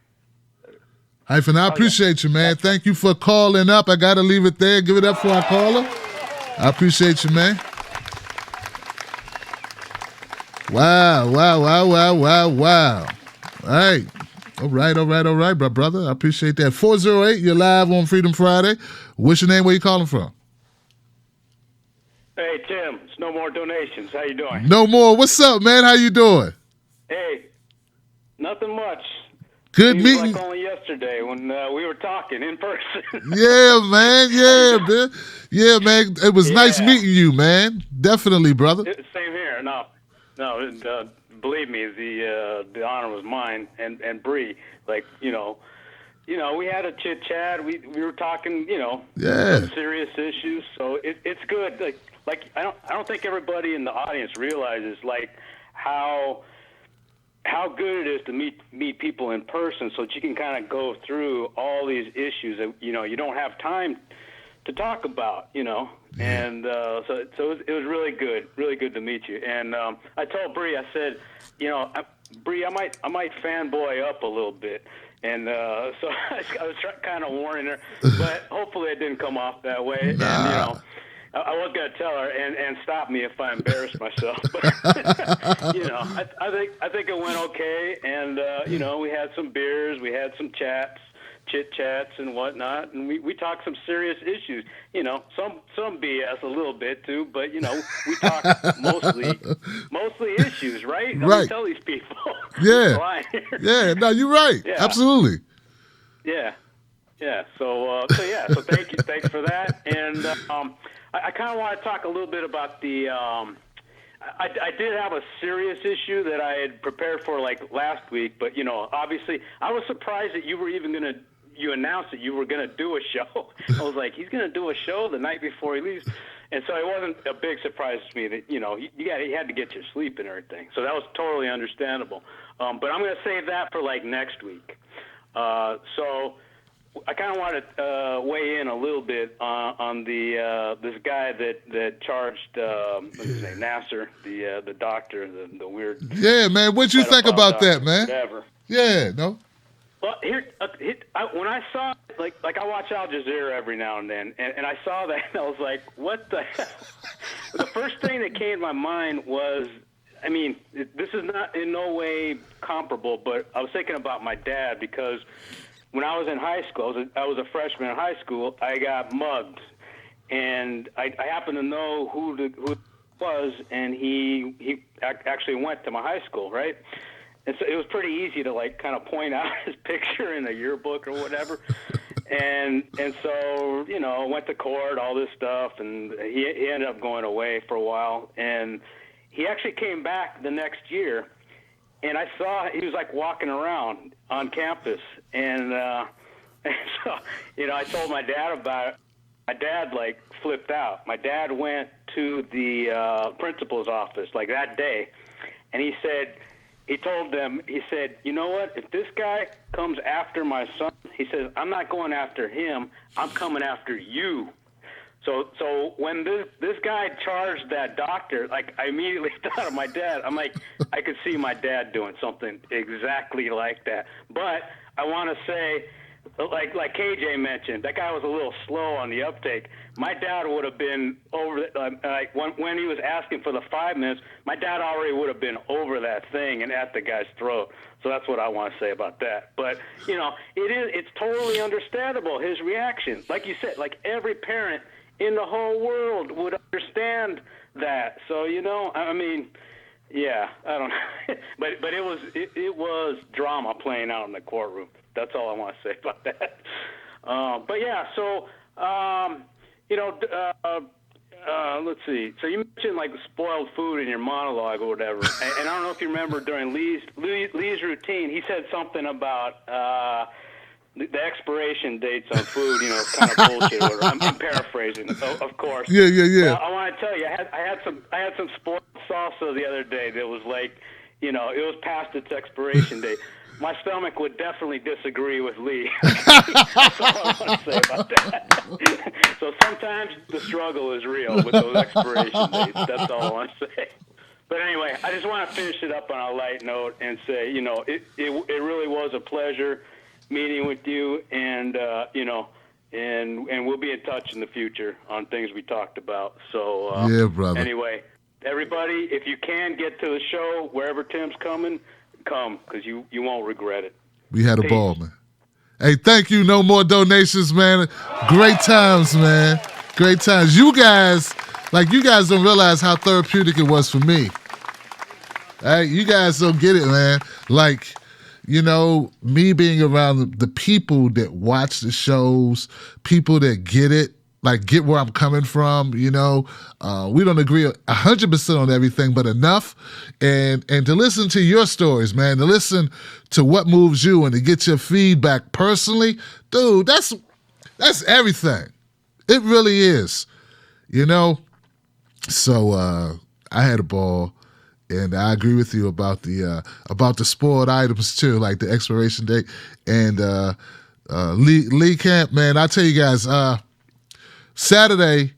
Hyphen, I appreciate you, man. Thank you for calling up. I got to leave it there. Give it up for our caller. I appreciate you, man. Wow. All right. All right, my brother. I appreciate that. 408, you're live on Freedom Friday. What's your name? Where you calling from? Hey, Tim. It's No More Donations. How you doing? No more. What's up, man? How you doing? Hey, nothing much. Good Seems meeting. like only yesterday when we were talking in person. Yeah, man. Yeah, man. It was nice meeting you, man. Definitely, brother. Same here. No, believe me, the honor was mine and Bree. Like, you know, we had a chit chat. We were talking, some serious issues. So it's good. Like I don't think everybody in the audience realizes like how good it is to meet people in person, so that you can kind of go through all these issues that you don't have time to talk about, and so it was really good to meet you. And I told Bree, I said, Bree, I might fanboy up a little bit, and so I was kind of warning her, but hopefully it didn't come off that way. Nah. And I was going to tell her and stop me if I embarrass myself. But, I think it went okay. And, we had some beers, we had some chit chats and whatnot. And we talked some serious issues, some BS a little bit too, but, we talked mostly issues, right? Let me tell these people. Yeah. Yeah. No, you're right. Yeah. Absolutely. Yeah. Yeah. So thank you. Thanks for that. And, I kind of want to talk a little bit about the. I did have a serious issue that I had prepared for like last week, but obviously I was surprised that you were even you announced that you were gonna do a show. I was like, he's gonna do a show the night before he leaves, and so it wasn't a big surprise to me that you had to get your sleep and everything. So that was totally understandable. But I'm gonna save that for like next week. So. I kind of want to weigh in a little bit on the this guy that charged what's his name, Nasser, the doctor, the weird. Yeah, man. What'd you think about that, man? Whatever. Yeah, no. Well, when I saw like I watch Al Jazeera every now and then, and I saw that and I was like, what the hell? The first thing that came to my mind was. I mean, this is not in no way comparable, but I was thinking about my dad because. When I was in high school, I was a freshman in high school, I got mugged. And I happened to know who it was, and he actually went to my high school, right? And so it was pretty easy to, like, kind of point out his picture in a yearbook or whatever. and so, went to court, all this stuff, and he ended up going away for a while. And he actually came back the next year. And I saw he was like walking around on campus, and so I told my dad about it. My dad like flipped out. My dad went to the principal's office like that day, and he told them, you know what? If this guy comes after my son, he says, I'm not going after him. I'm coming after you. So when this guy charged that doctor, like I immediately thought of my dad. I'm like, I could see my dad doing something exactly like that. But I want to say, like KJ mentioned, that guy was a little slow on the uptake. My dad would have been over, like when he was asking for the 5 minutes, my dad already would have been over that thing and at the guy's throat. So that's what I want to say about that. But, it's totally understandable, his reaction. Like you said, like every parent in the whole world would understand that. So, I mean, yeah, I don't know. but it was drama playing out in the courtroom. That's all I want to say about that. But yeah, so, let's see. So you mentioned like spoiled food in your monologue or whatever. And I don't know if you remember during Lee's routine, he said something about, the expiration dates on food, kind of bullshit. I'm paraphrasing, of course. Yeah. Well, I want to tell you, I had some spoiled salsa the other day that was like, it was past its expiration date. My stomach would definitely disagree with Lee. That's all I want to say about that. So sometimes the struggle is real with those expiration dates. That's all I want to say. But anyway, I just want to finish it up on a light note and say, it really was a pleasure meeting with you, and and we'll be in touch in the future on things we talked about. So yeah, brother. Anyway, everybody, if you can get to the show wherever Tim's coming, come because you won't regret it. We had a ball, man. Hey, thank you. No more donations, man. Great times, man. Great times. You guys don't realize how therapeutic it was for me. Hey, you guys don't get it, man. Like. Me being around the people that watch the shows, people that get it, like get where I'm coming from, we don't agree 100% on everything, but enough. And to listen to your stories, man, to listen to what moves you and to get your feedback personally, dude, that's everything. It really is, So I had a ball. And I agree with you about the spoiled items too, like the expiration date. And Lee Camp, man, I tell you guys, Saturday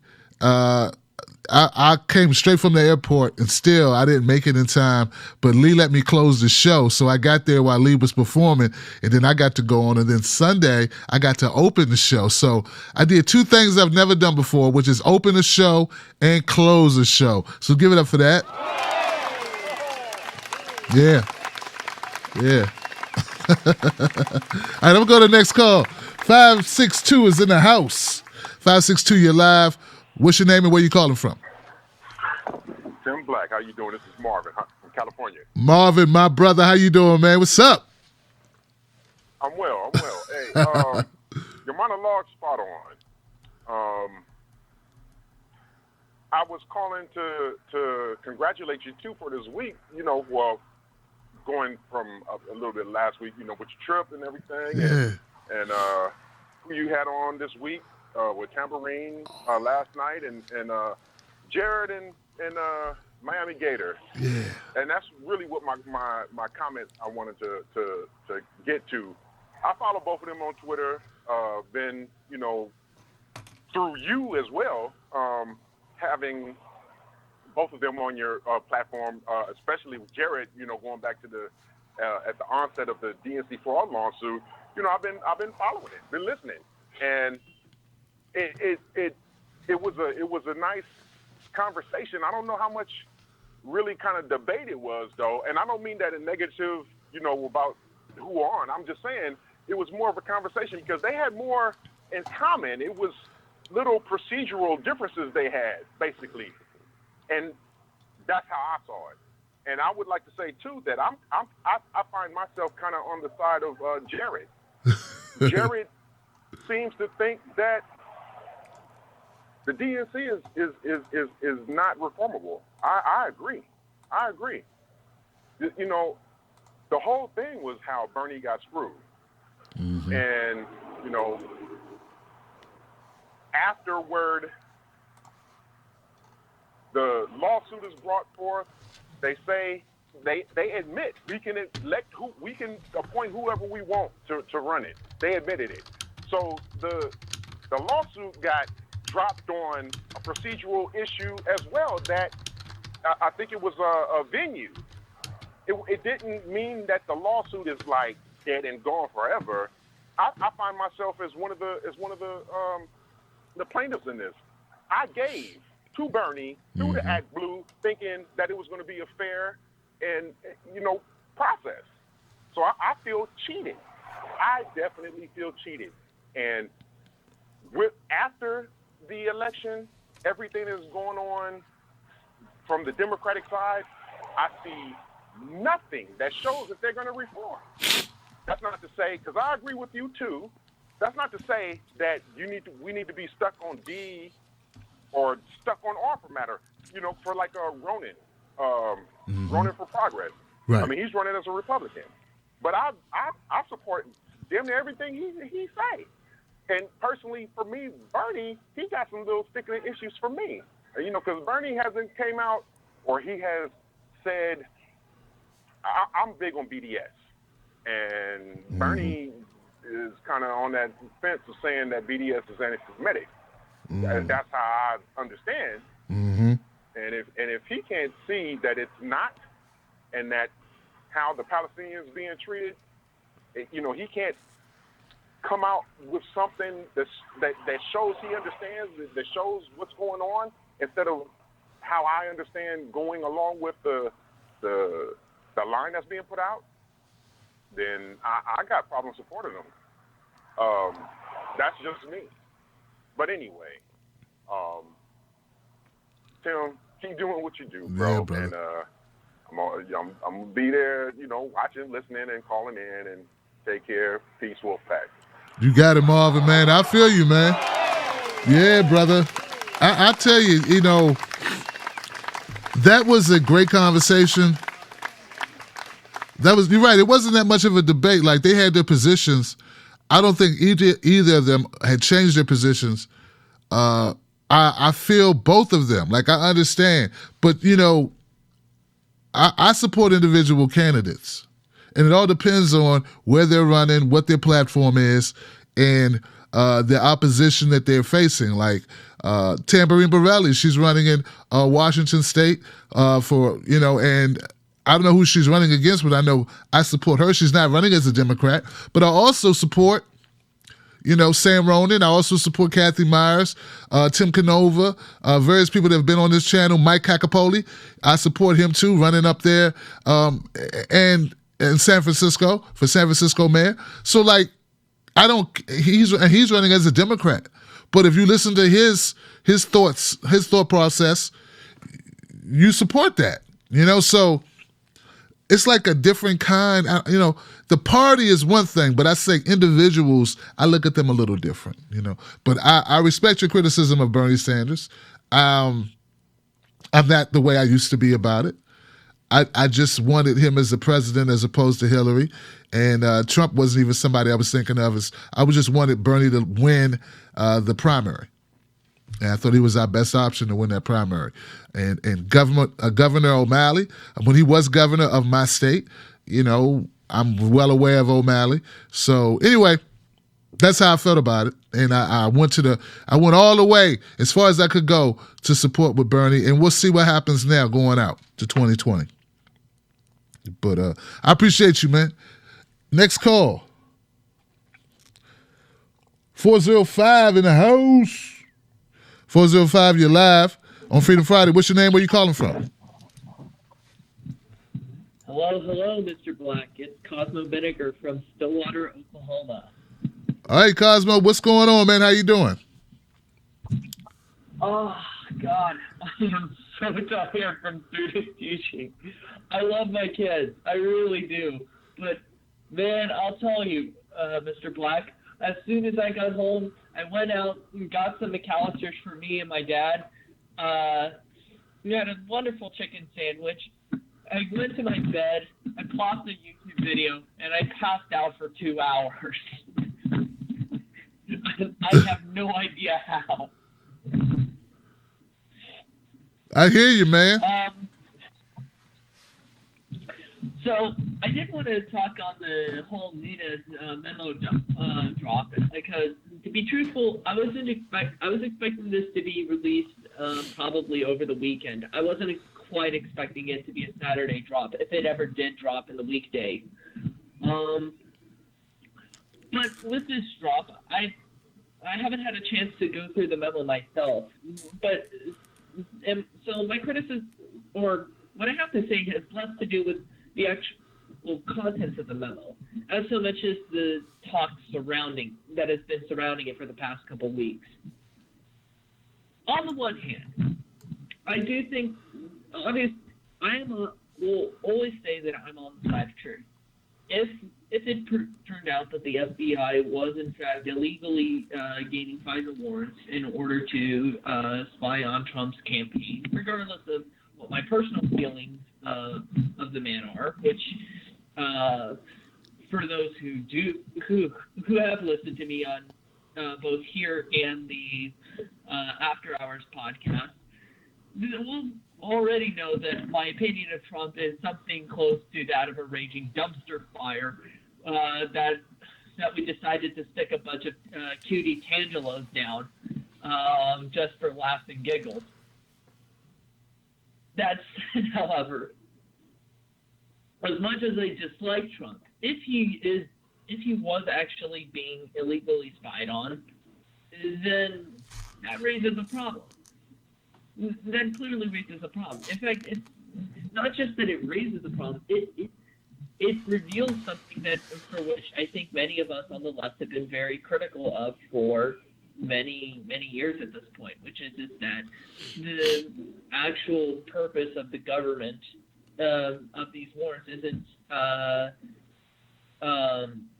I came straight from the airport, and still I didn't make it in time. But Lee let me close the show, so I got there while Lee was performing, and then I got to go on. And then Sunday, I got to open the show. So I did two things I've never done before, which is open a show and close a show. So give it up for that. Yeah. All right, I'm going to go to the next call. 562 is in the house. 562, you're live. What's your name and where you calling from? Tim Black, how you doing? This is Marvin from California. Marvin, my brother, how you doing, man? What's up? I'm well. Hey, your monologue's spot on. I was calling to congratulate you, too, for this week. Going from a little bit last week, with your trip and everything. Yeah. And who you had on this week with Tambourine last night, and Jared and Miami Gator. Yeah. And that's really what my comment I wanted to get to. I follow both of them on Twitter. Been, through you as well, having both of them on your platform, especially with Jared, going back to the at the onset of the DNC fraud lawsuit. I've been following it, been listening, and it was a nice conversation. I don't know how much really kind of debate it was, though, and I don't mean that in negative, about who on. I'm just saying it was more of a conversation because they had more in common. It was little procedural differences they had, basically, and that's how I saw it. And I would like to say too that I find myself kind of on the side of Jared. Jared seems to think that the DNC is not reformable. I agree. The whole thing was how Bernie got screwed. Mm-hmm. And, afterward, the lawsuit is brought forth. They say they admit we can appoint whoever we want to run it. They admitted it. So the lawsuit got dropped on a procedural issue as well. That I think it was a venue. It didn't mean that the lawsuit is like dead and gone forever. I find myself as one of the plaintiffs in this. I gave to Bernie through the Act Blue, thinking that it was going to be a fair and process. So I feel cheated. I definitely feel cheated. And after the election, everything that's going on from the Democratic side, I see nothing that shows that they're going to reform. That's not to say, because I agree with you too. That's not to say that we need to be stuck on D or stuck on R for matter. For like Ronan, Ronan for Progress. Right. I mean, he's running as a Republican, but I support damn near everything he say. And personally, for me, Bernie, he got some little sticking issues for me. Because Bernie hasn't came out, or he has said, I'm big on BDS. And Bernie is kind of on that fence of saying that BDS is anti-Semitic. That's how I understand. Mm-hmm. And if he can't see that it's not, and that how the Palestinians being treated, he can't come out with something that shows he understands, that shows what's going on, instead of how I understand going along with the line that's being put out, then I got problems supporting him. That's just me. But anyway, Tim, keep doing what you do, bro. Yeah, brother. And I'm gonna be there, watching, listening, and calling in. And take care. Peace, Wolfpack. You got it, Marvin, man. I feel you, man. Yeah, brother. I tell you, that was a great conversation. You're right. It wasn't that much of a debate. Like, they had their positions. I don't think either of them had changed their positions. I feel both of them. Like, I understand. But, I support individual candidates. And it all depends on where they're running, what their platform is. And the opposition that they're facing. Like Tamborine Borelli, she's running in Washington State for, and I don't know who she's running against, but I know I support her. She's not running as a Democrat, but I also support, Sam Ronan. I also support Kathy Myers, Tim Canova, various people that have been on this channel. Mike Cacapoli, I support him too, running up there, and in San Francisco for San Francisco mayor. So like, he's running as a Democrat, but if you listen to his thought process, you support that, so it's like a different kind, the party is one thing, but I say individuals, I look at them a little different, but I respect your criticism of Bernie Sanders. I'm not the way I used to be about it. I just wanted him as the president as opposed to Hillary, and Trump wasn't even somebody I was thinking of. I just wanted Bernie to win the primary, and I thought he was our best option to win that primary. And Governor O'Malley, when he was governor of my state, I'm well aware of O'Malley. So anyway, that's how I felt about it, and I went all the way as far as I could go to support with Bernie, and we'll see what happens now going out to 2020. But I appreciate you, man. Next call. 405 in the house. 405, you're live on Freedom Friday. What's your name? Where you calling from? Hello, Mr. Black. It's Cosmo Vinegar from Stillwater, Oklahoma. All right, Cosmo, what's going on, man? How you doing? Oh, God. I am so tired from student teaching. I love my kids. I really do. But, man, I'll tell you, Mr. Black, as soon as I got home, I went out and got some McAllisters for me and my dad. We had a wonderful chicken sandwich. I went to my bed, I plopped a YouTube video, and I passed out for 2 hours. I have no idea how. I hear you, man. So I did want to talk on the whole Nina's memo drop, because to be truthful, I was expecting this to be released probably over the weekend. I wasn't quite expecting it to be a Saturday drop, if it ever did drop in the weekday. But with this drop, I haven't had a chance to go through the memo myself. But so my criticism, or what I have to say, has less to do with the actual contents of the memo, as so much as the talk that has been surrounding it for the past couple weeks. On the one hand, I do think, obviously, will always say that I'm on the side of truth. If it turned out that the FBI was in fact illegally gaining FISA warrants in order to spy on Trump's campaign, regardless of what my personal feelings of the man are, which for those who have listened to me on both here and the After Hours podcast, will already know that my opinion of Trump is something close to that of a raging dumpster fire that we decided to stick a bunch of cutie Tangelos down just for laughs and giggles. That said, however, as much as I dislike Trump, if he was actually being illegally spied on, then that raises a problem. That clearly raises a problem. In fact, it's not just that it raises a problem, it reveals something that, for which I think many of us on the left have been very critical of for many years at this point, which is that the actual purpose of the government of these warrants isn't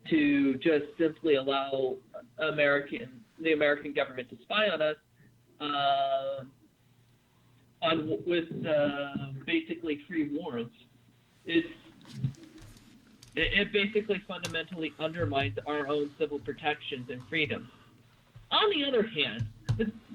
to just simply allow the American government to spy on us with basically free warrants. It basically fundamentally undermines our own civil protections and freedoms. On the other hand,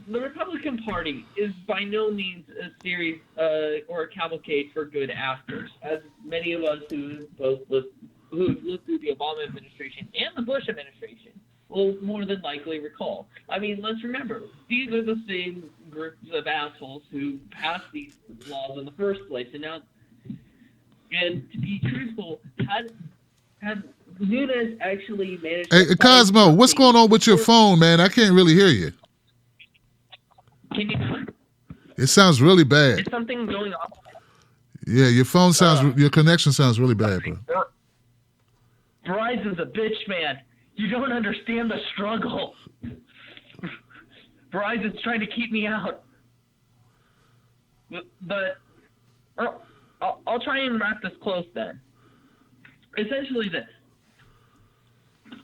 the Republican Party is by no means a series or a cavalcade for good actors, as many of us who have lived through the Obama administration and the Bush administration will more than likely recall. I mean, let's remember, these are the same groups of assholes who passed these laws in the first place, and to be truthful, had Nunes actually managed to... Hey, Cosmo, what's going on with your phone, man? I can't really hear you. Can you... It sounds really bad. Is something going on? Yeah, your phone sounds... your connection sounds really bad, bro. Verizon's a bitch, man. You don't understand the struggle. Verizon's trying to keep me out. But I'll try and wrap this close then. Essentially this.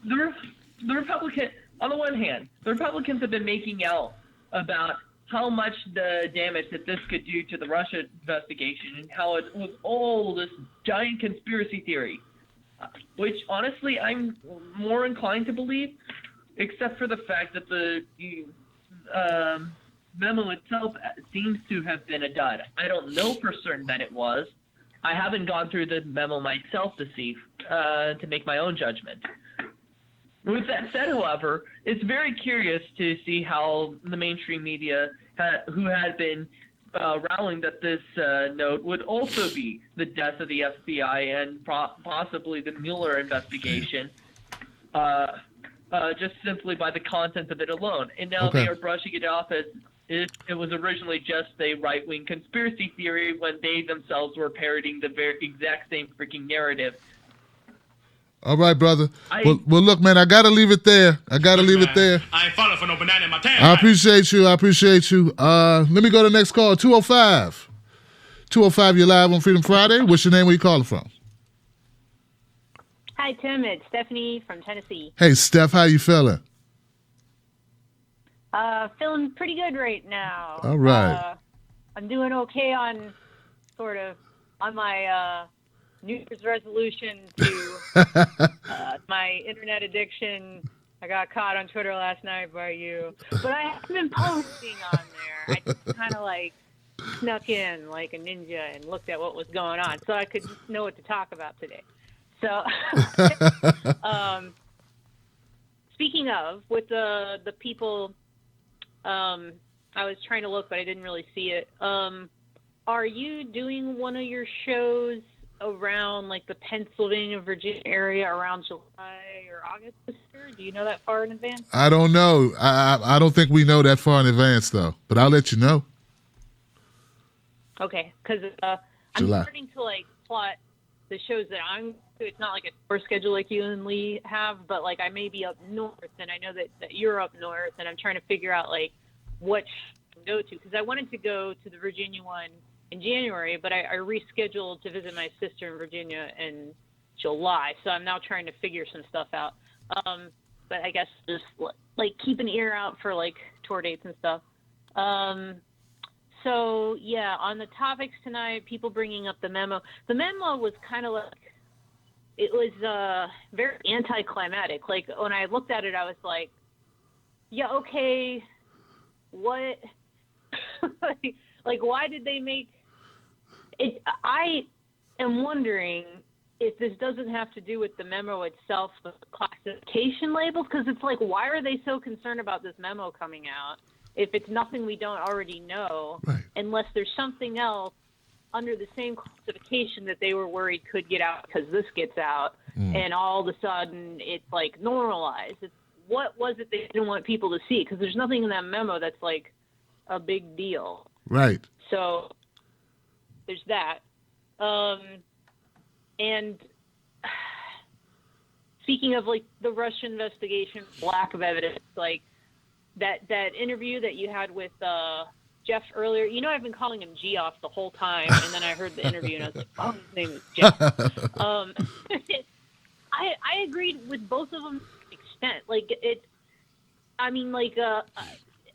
The Republican, on the one hand, the Republicans have been making out about how much the damage that this could do to the Russia investigation and how it was all this giant conspiracy theory, which honestly I'm more inclined to believe, except for the fact that the memo itself seems to have been a dud. I don't know for certain that it was. I haven't gone through the memo myself to see, to make my own judgment. With that said, however, it's very curious to see how the mainstream media, who had been rallying that this note would also be the death of the FBI and possibly the Mueller investigation, just simply by the content of it alone. And now they are brushing it off as if it was originally just a right-wing conspiracy theory when they themselves were parroting the very exact same freaking narrative. All right, brother. Well, look, man, I got to leave it there. I ain't falling for no banana in my tailpipe. I appreciate you. Let me go to the next call, 205. 205, you're live on Freedom Friday. What's your name? Where you calling from? Hi, Tim. It's Stephanie from Tennessee. Hey, Steph, how you feeling? Feeling pretty good right now. All right. I'm doing okay on my New Year's resolution to my internet addiction. I got caught on Twitter last night by you, but I haven't been posting on there. I just kind of snuck in like a ninja and looked at what was going on so I could know what to talk about today. So, speaking of, with the people, I was trying to look, but I didn't really see it. Are you doing one of your shows around the Pennsylvania, Virginia area around July or August this year? Do you know that far in advance? I don't know. I don't think we know that far in advance, though. But I'll let you know. Okay, because I'm starting to plot the shows that I'm. It's not like a tour schedule like you and Lee have, but I may be up north, and I know that you're up north, and I'm trying to figure out what to go to, because I wanted to go to the Virginia one in January, but I rescheduled to visit my sister in Virginia in July, so I'm now trying to figure some stuff out. But I guess just keep an ear out for tour dates and stuff. So yeah, on the topics tonight, people bringing up the memo. The memo was kind of it was very anticlimactic. When I looked at it, I was like, yeah, okay, what? Why did they make it? I am wondering if this doesn't have to do with the memo itself, the classification labels, because it's why are they so concerned about this memo coming out if it's nothing we don't already know, right, unless there's something else under the same classification that they were worried could get out because this gets out, and all of a sudden it's normalized. What was it they didn't want people to see? Because there's nothing in that memo that's a big deal. Right. So there's that. And speaking of the Russian investigation, lack of evidence, that interview that you had with Jeff earlier, I've been calling him Geoff the whole time, and then I heard the interview and I was like, oh, his name is Jeff. I agreed with both of them to an extent.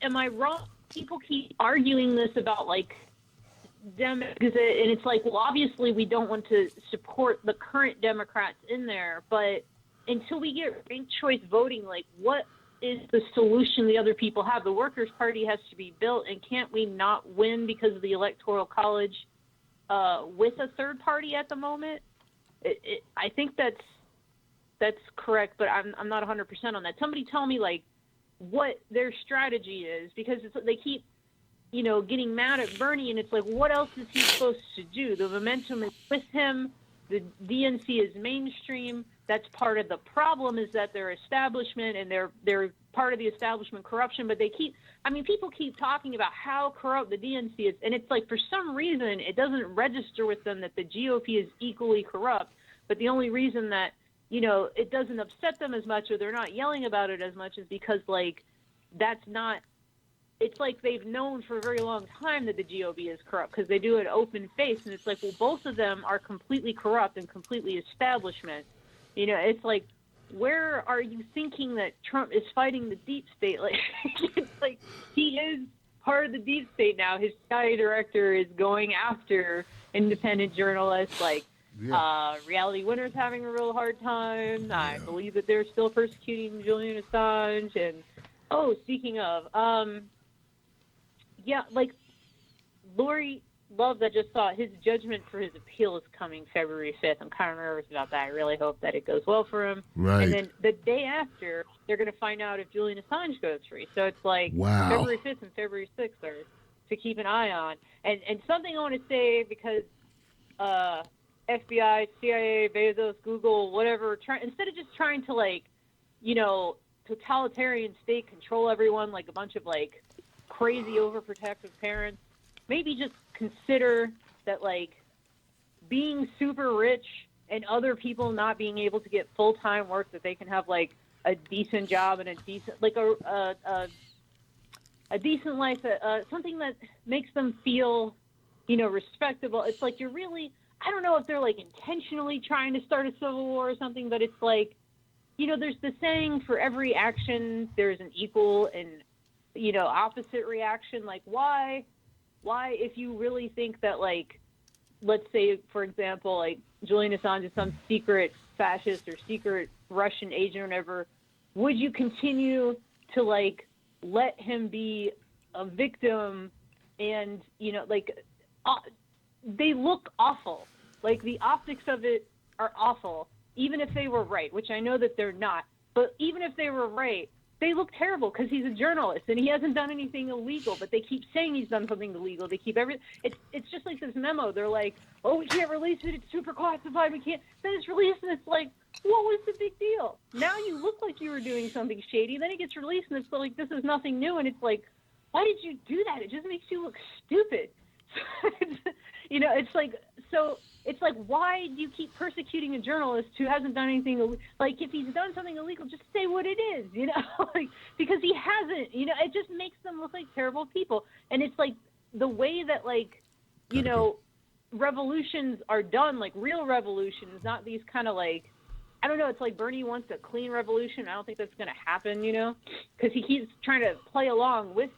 Am I wrong? People keep arguing this about them, and it's well, obviously we don't want to support the current Democrats in there, but until we get ranked choice voting, what is the solution the other people have? The Workers' Party has to be built, and can't we not win because of the Electoral College with a third party at the moment? I think that's that's correct, but I'm not 100% on that. Somebody tell me like what their strategy is, because they keep, getting mad at Bernie, and it's like, what else is he supposed to do? The momentum is with him. The DNC is mainstream. That's part of the problem, is that they're establishment and they're part of the establishment corruption. But people keep talking about how corrupt the DNC is, and it's like for some reason it doesn't register with them that the GOP is equally corrupt. But the only reason that it doesn't upset them as much, or they're not yelling about it as much, is because that's not. It's like they've known for a very long time that the GOP is corrupt, because they do it open face, and it's like, well, both of them are completely corrupt and completely establishment. It's like, where are you thinking that Trump is fighting the deep state? Like, it's like he is part of the deep state now. His CIA director is going after independent journalists, Reality Winner's having a real hard time. Yeah. I believe that they're still persecuting Julian Assange. And speaking of, Lori Love, I just saw his judgment for his appeal is coming February 5th. I'm kind of nervous about that. I really hope that it goes well for him. Right. And then the day after, they're going to find out if Julian Assange goes free. So it's like February 5th and February 6th are to keep an eye on. And something I want to say, because FBI, CIA, Bezos, Google, whatever, instead of just trying to totalitarian state control everyone like a bunch of crazy overprotective parents, maybe just consider that being super rich and other people not being able to get full-time work, that they can have a decent job and a decent a decent life, something that makes them feel respectable. It's like, you're really, I don't know if they're intentionally trying to start a civil war or something, but it's there's the saying, for every action there's an equal and opposite reaction. Why, if you really think that let's say, for example, Julian Assange is some secret fascist or secret Russian agent or whatever, would you continue to let him be a victim? And they look awful. The optics of it are awful, even if they were right, which I know that they're not. But even if they were right, they look terrible, because he's a journalist and he hasn't done anything illegal, but they keep saying he's done something illegal. They keep it's just like this memo. They're like, oh, we can't release it. It's super classified. We can't. Then it's released, and it's like, what was the big deal? Now you look like you were doing something shady. Then it gets released, and it's like, this is nothing new. And it's like, why did you do that? It just makes you look stupid. It's like, so it's like, why do you keep persecuting a journalist who hasn't done anything? If he's done something illegal, just say what it is, because he hasn't. It just makes them look like terrible people. And it's like the way that revolutions are done, real revolutions, not these kind of I don't know. It's like Bernie wants a clean revolution. I don't think that's going to happen, because he keeps trying to play along with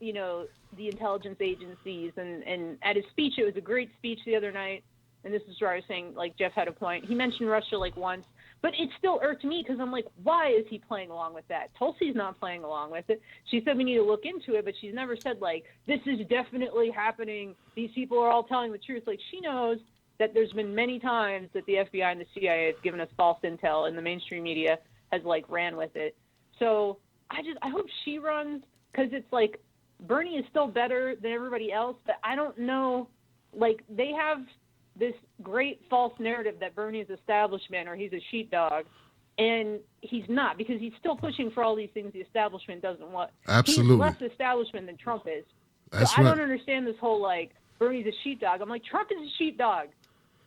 the intelligence agencies. And at his speech, it was a great speech the other night. And this is where I was saying, Jeff had a point. He mentioned Russia once, but it still irked me, because I'm like, why is he playing along with that? Tulsi's not playing along with it. She said we need to look into it, but she's never said this is definitely happening. These people are all telling the truth. She knows that there's been many times that the FBI and the CIA has given us false intel, and the mainstream media has ran with it. So I hope she runs, because it's Bernie is still better than everybody else, but I don't know, they have this great false narrative that Bernie is establishment, or he's a sheepdog, and he's not, because he's still pushing for all these things the establishment doesn't want. Absolutely. He's less establishment than Trump is. That's so I right. don't understand this whole Bernie's a sheepdog. I'm like, Trump is a sheepdog.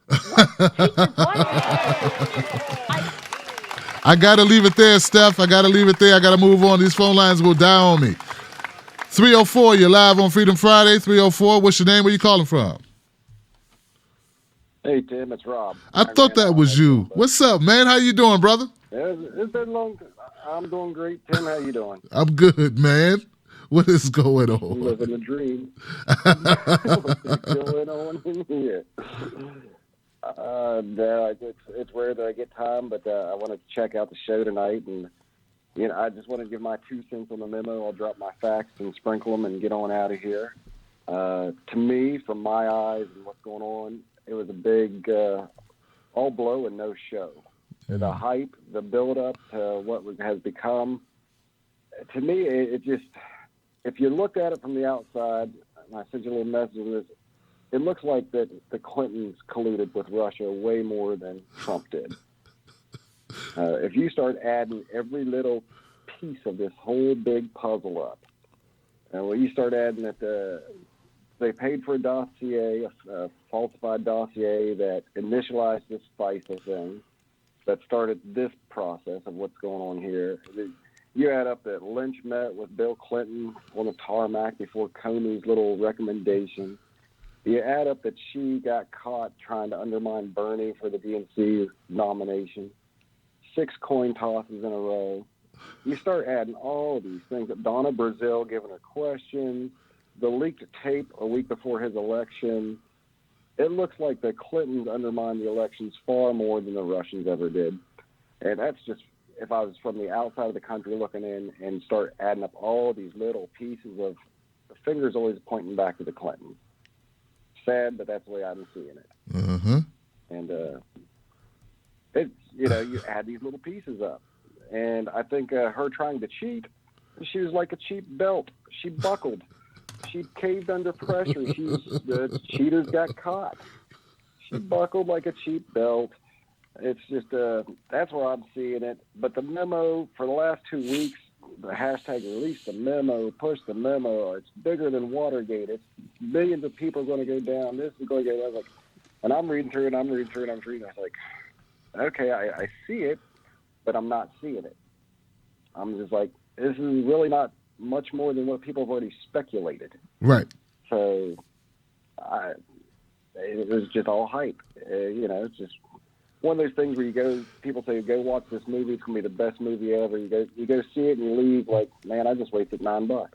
What? Take your butt. I got to leave it there, Steph. I got to leave it there. I got to move on. These phone lines will die on me. 304, you're live on Freedom Friday. 304, what's your name? Where you calling from? Hey, Tim, it's Rob. I thought that was you. What's up, man? How you doing, brother? It's been long. I'm doing great. Tim, how you doing? I'm good, man. What is going on? Living a dream. What's going on in here? No, it's rare that I get time, but I want to check out the show tonight, and I just want to give my 2 cents on the memo. I'll drop my facts and sprinkle them and get on out of here. To me, from my eyes and what's going on, it was a big all blow and no show. the hype, the build-up to what has become. To me, it just, if you look at it from the outside, and I sent you a little message on this, it looks like that the Clintons colluded with Russia way more than Trump did. If you start adding every little piece of this whole big puzzle up, and when you start adding that they paid for a dossier, a falsified dossier that initialized this FISA thing, that started this process of what's going on here. You add up that Lynch met with Bill Clinton on the tarmac before Comey's little recommendation. You add up that she got caught trying to undermine Bernie for the DNC nomination. 6 coin tosses in a row. You start adding all these things. Donna Brazile giving her questions, the leaked tape a week before his election. It looks like the Clintons undermined the elections far more than the Russians ever did. And that's just, if I was from the outside of the country looking in and start adding up all these little pieces of, the finger's always pointing back to the Clintons. Sad, but that's the way I'm seeing it. Uh-huh. And it's, you add these little pieces up. And I think her trying to cheat, she was like a cheap belt. She buckled. She caved under pressure. The cheaters got caught. She buckled like a cheap belt. It's just, that's where I'm seeing it. But the memo, for the last 2 weeks, the hashtag release the memo, push the memo. It's bigger than Watergate. It's millions of people are going to go down. This is going to go down. And I'm reading through it, I was like, okay, I see it, but I'm not seeing it. I'm just like, this is really not much more than what people have already speculated. Right. So it was just all hype. It's just one of those things where people say, go watch this movie. It's going to be the best movie ever. You go see it and you leave like, man, I just wasted $9.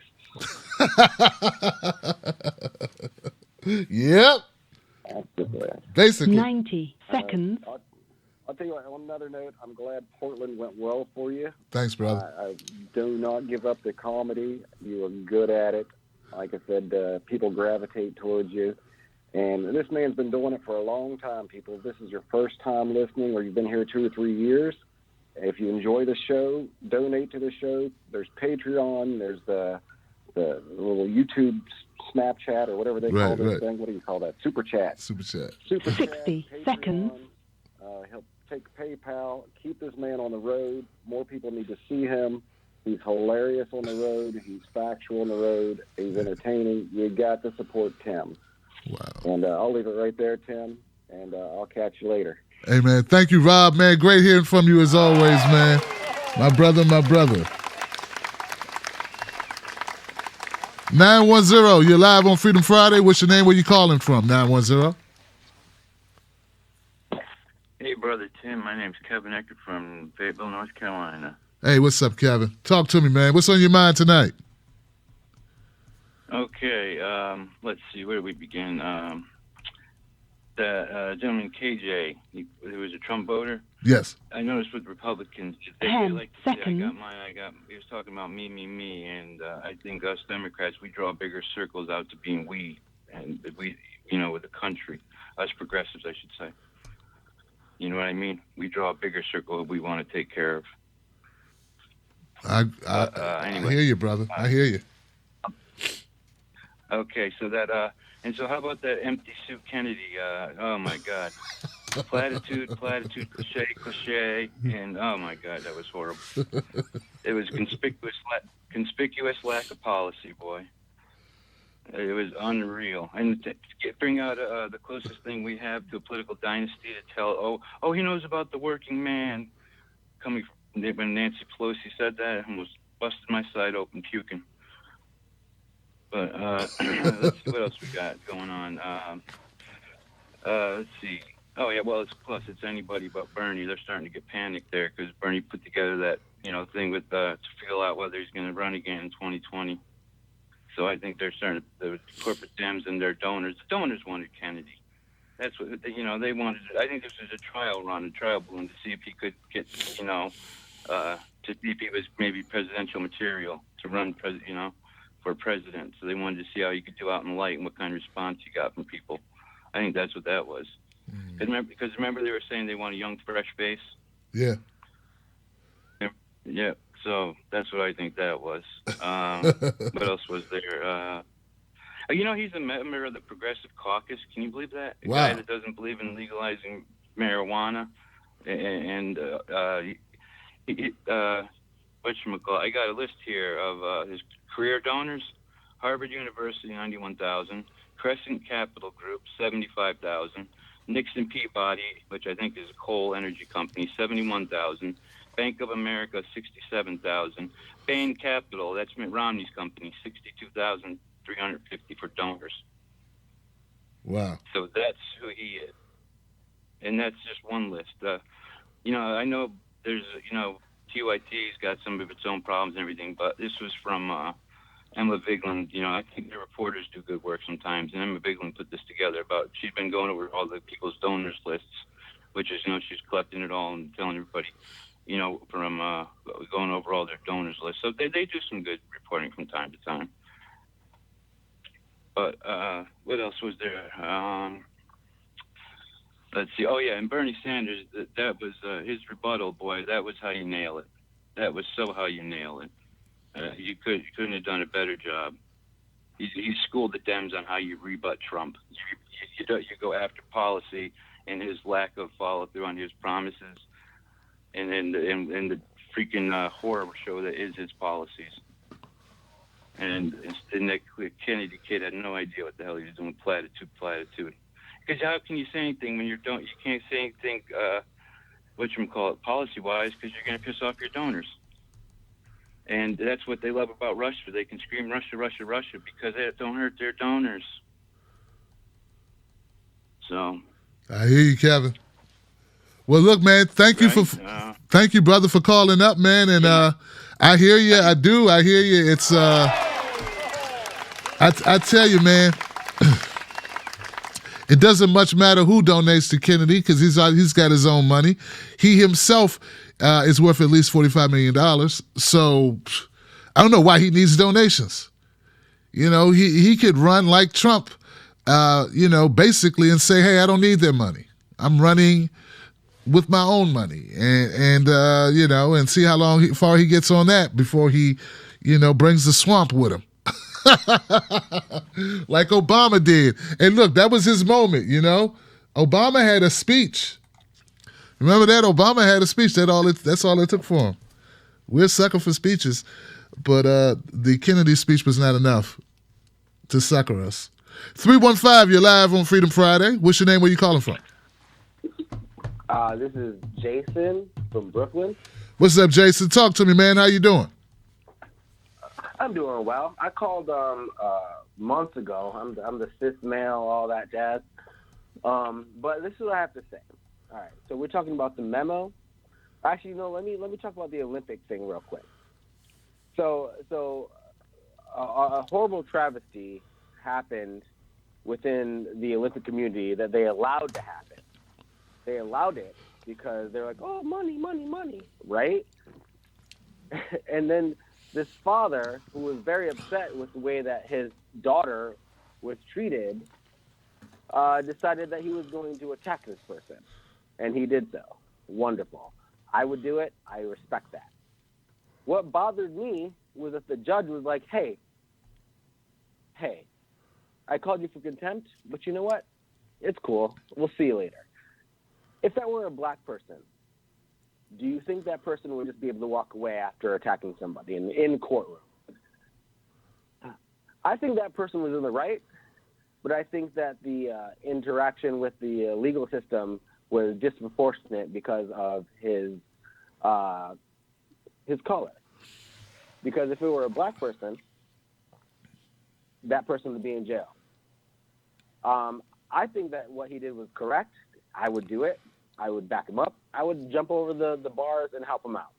Yep. Basically. 90 seconds. I'll tell you what, on another note, I'm glad Portland went well for you. Thanks, brother. I do not give up the comedy. You are good at it. Like I said, people gravitate towards you. And this man's been doing it for a long time, people. If this is your first time listening or you've been here 2 or 3 years, if you enjoy the show, donate to the show. There's Patreon. There's the little YouTube Snapchat or whatever they call this thing. What do you call that? Super Chat. 60 Patreon, seconds. He'll take PayPal. Keep this man on the road. More people need to see him. He's hilarious on the road. He's factual on the road. He's entertaining. You got to support Tim. Wow. And I'll leave it right there, Tim, and I'll catch you later. Hey, man. Thank you, Rob, man. Great hearing from you as always, man. My brother. 910, you're live on Freedom Friday. What's your name? Where you calling from? 910. Hey, Brother Tim. My name's Kevin Eckert from Fayetteville, North Carolina. Hey, what's up, Kevin? Talk to me, man. What's on your mind tonight? Okay, let's see. Where do we begin? The gentleman KJ, he was a Trump voter. Yes. I noticed with Republicans, they 10 like to say, seconds. I got mine, he was talking about me, and I think us Democrats, we draw bigger circles out to being we, and we, with the country, us progressives, I should say. You know what I mean? We draw a bigger circle that we want to take care of. I hear you, brother. I hear you. Okay, so that, and so how about that empty suit Kennedy? Oh my God. Platitude, cliche, and oh my God, that was horrible. It was conspicuous lack of policy, boy. It was unreal. And to bring out the closest thing we have to a political dynasty to tell, oh, he knows about the working man. Coming from when Nancy Pelosi said that, I almost busted my side open puking. But let's see what else we got going on. Let's see. Oh yeah, well it's anybody but Bernie. They're starting to get panicked there because Bernie put together that thing with to feel out whether he's going to run again in 2020. So I think they're starting the corporate Dems and their donors. The donors wanted Kennedy. That's what they wanted. I think this was a trial balloon to see if he could get to see if he was maybe presidential material to run for president. So they wanted to see how he could do out in the light and what kind of response he got from people. I think that's what that was. Because remember they were saying they want a young, fresh face. Yeah. Yeah. So that's what I think that was. What else was there? He's a member of the Progressive Caucus. Can you believe that? A guy that doesn't believe in legalizing marijuana, and whatchamacallit, I got a list here of his career donors. Harvard University, 91,000. Crescent Capital Group, 75,000. Nixon Peabody, which I think is a coal energy company, 71,000. Bank of America, 67,000. Bain Capital, that's Mitt Romney's company, 62,350 for donors. Wow. So that's who he is. And that's just one list. I know there's, TYT's got some of its own problems and everything, but this was from Emma Vigeland. I think the reporters do good work sometimes, and Emma Vigeland put this together about, she'd been going over all the people's donors lists, which is, she's collecting it all and telling everybody, from going over all their donors lists. So they do some good reporting from time to time. But what else was there? Let's see. Oh, yeah, and Bernie Sanders, that was his rebuttal, boy. That was how you nail it. That was so how you nail it. You couldn't have done a better job. He schooled the Dems on how you rebut Trump. You go after policy and his lack of follow through on his promises, and then the freaking horror show that is his policies. And the Kennedy kid had no idea what the hell he was doing. Platitude. Because how can you say anything when you can't say anything, policy wise, because you're going to piss off your donors. And that's what they love about Russia. They can scream Russia, Russia, Russia because it don't hurt their donors. So. I hear you, Kevin. Well, look, man, thank you, brother, for calling up, man. And I hear you. I do. I hear you. It's, I tell you, man, it doesn't much matter who donates to Kennedy because he's got his own money. He himself is worth at least $45 million. So I don't know why he needs donations. He could run like Trump, basically and say, hey, I don't need their money. I'm running with my own money and see how far he gets on that before he, brings the swamp with him. Like Obama did. And look, that was his moment, Obama had a speech. Remember that? Obama had a speech. That's all it took for him. We're a sucker for speeches, but the Kennedy speech was not enough to sucker us. 315, you're live on Freedom Friday. What's your name? Where you calling from? This is Jason from Brooklyn. What's up, Jason? Talk to me, man. How you doing? I'm doing well. I called months ago. I'm the cis male, all that jazz. But this is what I have to say. All right, so we're talking about the memo. Actually, no. Let me talk about the Olympic thing real quick. So a horrible travesty happened within the Olympic community that they allowed to happen. They allowed it because they're like, oh, money, money, money, right? And then this father, who was very upset with the way that his daughter was treated, decided that he was going to attack this person. And he did so. Wonderful. I would do it. I respect that. What bothered me was that the judge was like, hey, I called you for contempt, but you know what? It's cool. We'll see you later. If that were a black person, do you think that person would just be able to walk away after attacking somebody in courtroom? I think that person was in the right, but I think that the interaction with the legal system was disproportionate because of his color. Because if it were a black person, that person would be in jail. I think that what he did was correct. I would do it. I would back him up. I would jump over the bars and help him out.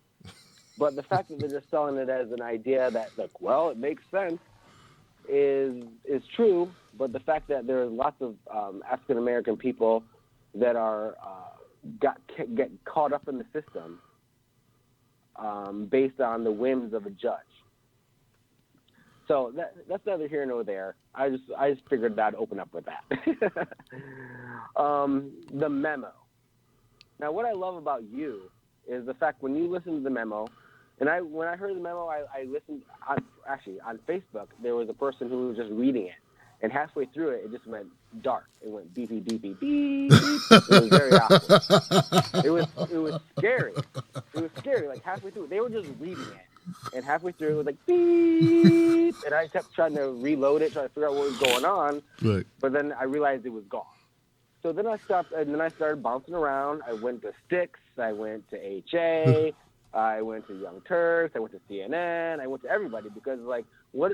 But the fact that they're just selling it as an idea that, look, well, it makes sense is true. But the fact that there are lots of African American people that are get caught up in the system based on the whims of a judge. So that's neither here nor there. I just figured I'd open up with that. The memo. Now, what I love about you is the fact when you listen to the memo, and when I heard the memo, I listened. On Facebook, there was a person who was just reading it, and halfway through it, it just went dark. It went beep beep beep beep beep. Beep. It was very awkward. It was scary. It was scary. Like halfway through, they were just reading it, and halfway through, it was like beep, and I kept trying to reload it, trying to figure out what was going on. Right. But then I realized it was gone. So then I stopped, and then I started bouncing around. I went to Styx. I went to HA. I went to Young Turks. I went to CNN. I went to everybody because, like, what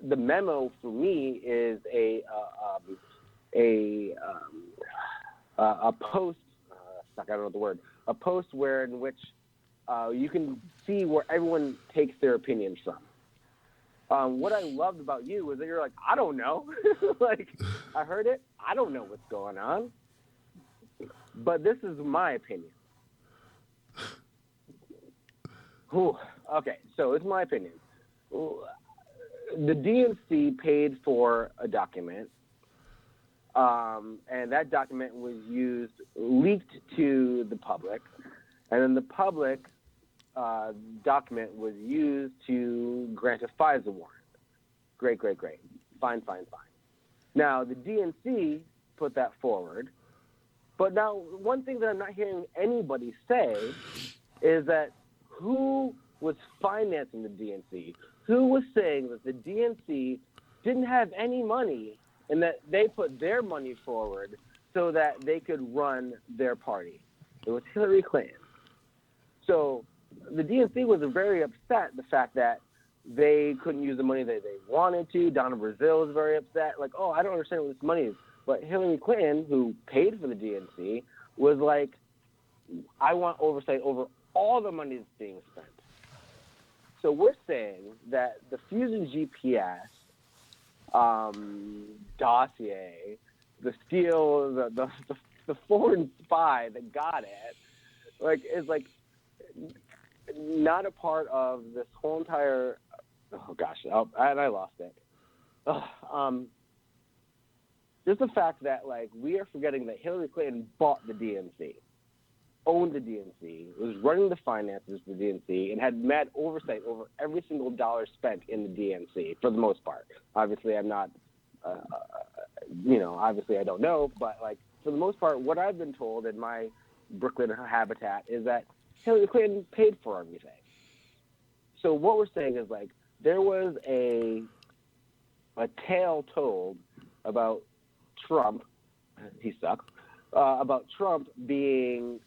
the memo for me is a post. I don't know the word. A post in which you can see where everyone takes their opinions from. What I loved about you was that you're like, I don't know. Like, I heard it. I don't know what's going on. But this is my opinion. Whew. Okay, so it's my opinion. The DNC paid for a document, and that document was leaked to the public, and then the public document was used to grant a FISA warrant. Great. Fine. Now, the DNC put that forward, but now one thing that I'm not hearing anybody say is that who was financing the DNC? Who was saying that the DNC didn't have any money and that they put their money forward so that they could run their party? It was Hillary Clinton. So the DNC was very upset the fact that they couldn't use the money that they wanted to. Donna Brazile was very upset. Like, oh, I don't understand what this money is. But Hillary Clinton, who paid for the DNC, was like, I want oversight over all the money that's being spent. So we're saying that the Fusion GPS dossier, the steal, the foreign spy that got it, like, is like not a part of this whole entire. Oh gosh, and I lost it. Just the fact that, like, we are forgetting that Hillary Clinton bought the DNC, owned the DNC, was running the finances for the DNC, and had mad oversight over every single dollar spent in the DNC for the most part. Obviously, I'm not, obviously I don't know, but, like, for the most part, what I've been told in my Brooklyn habitat is that Hillary Clinton paid for everything. So what we're saying is, like, there was a tale told about Trump, he sucks, about Trump being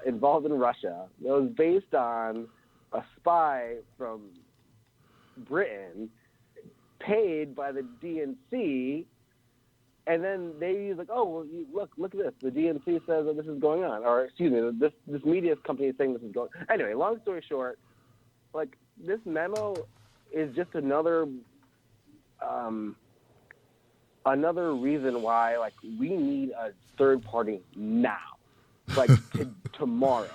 involved in Russia. It was based on a spy from Britain paid by the DNC, and then they use like, oh, well, look at this. The DNC says that this is going on, or excuse me, this media company is saying this is going on. Anyway, long story short, like, this memo is just another reason why, like, we need a third party now, like tomorrow,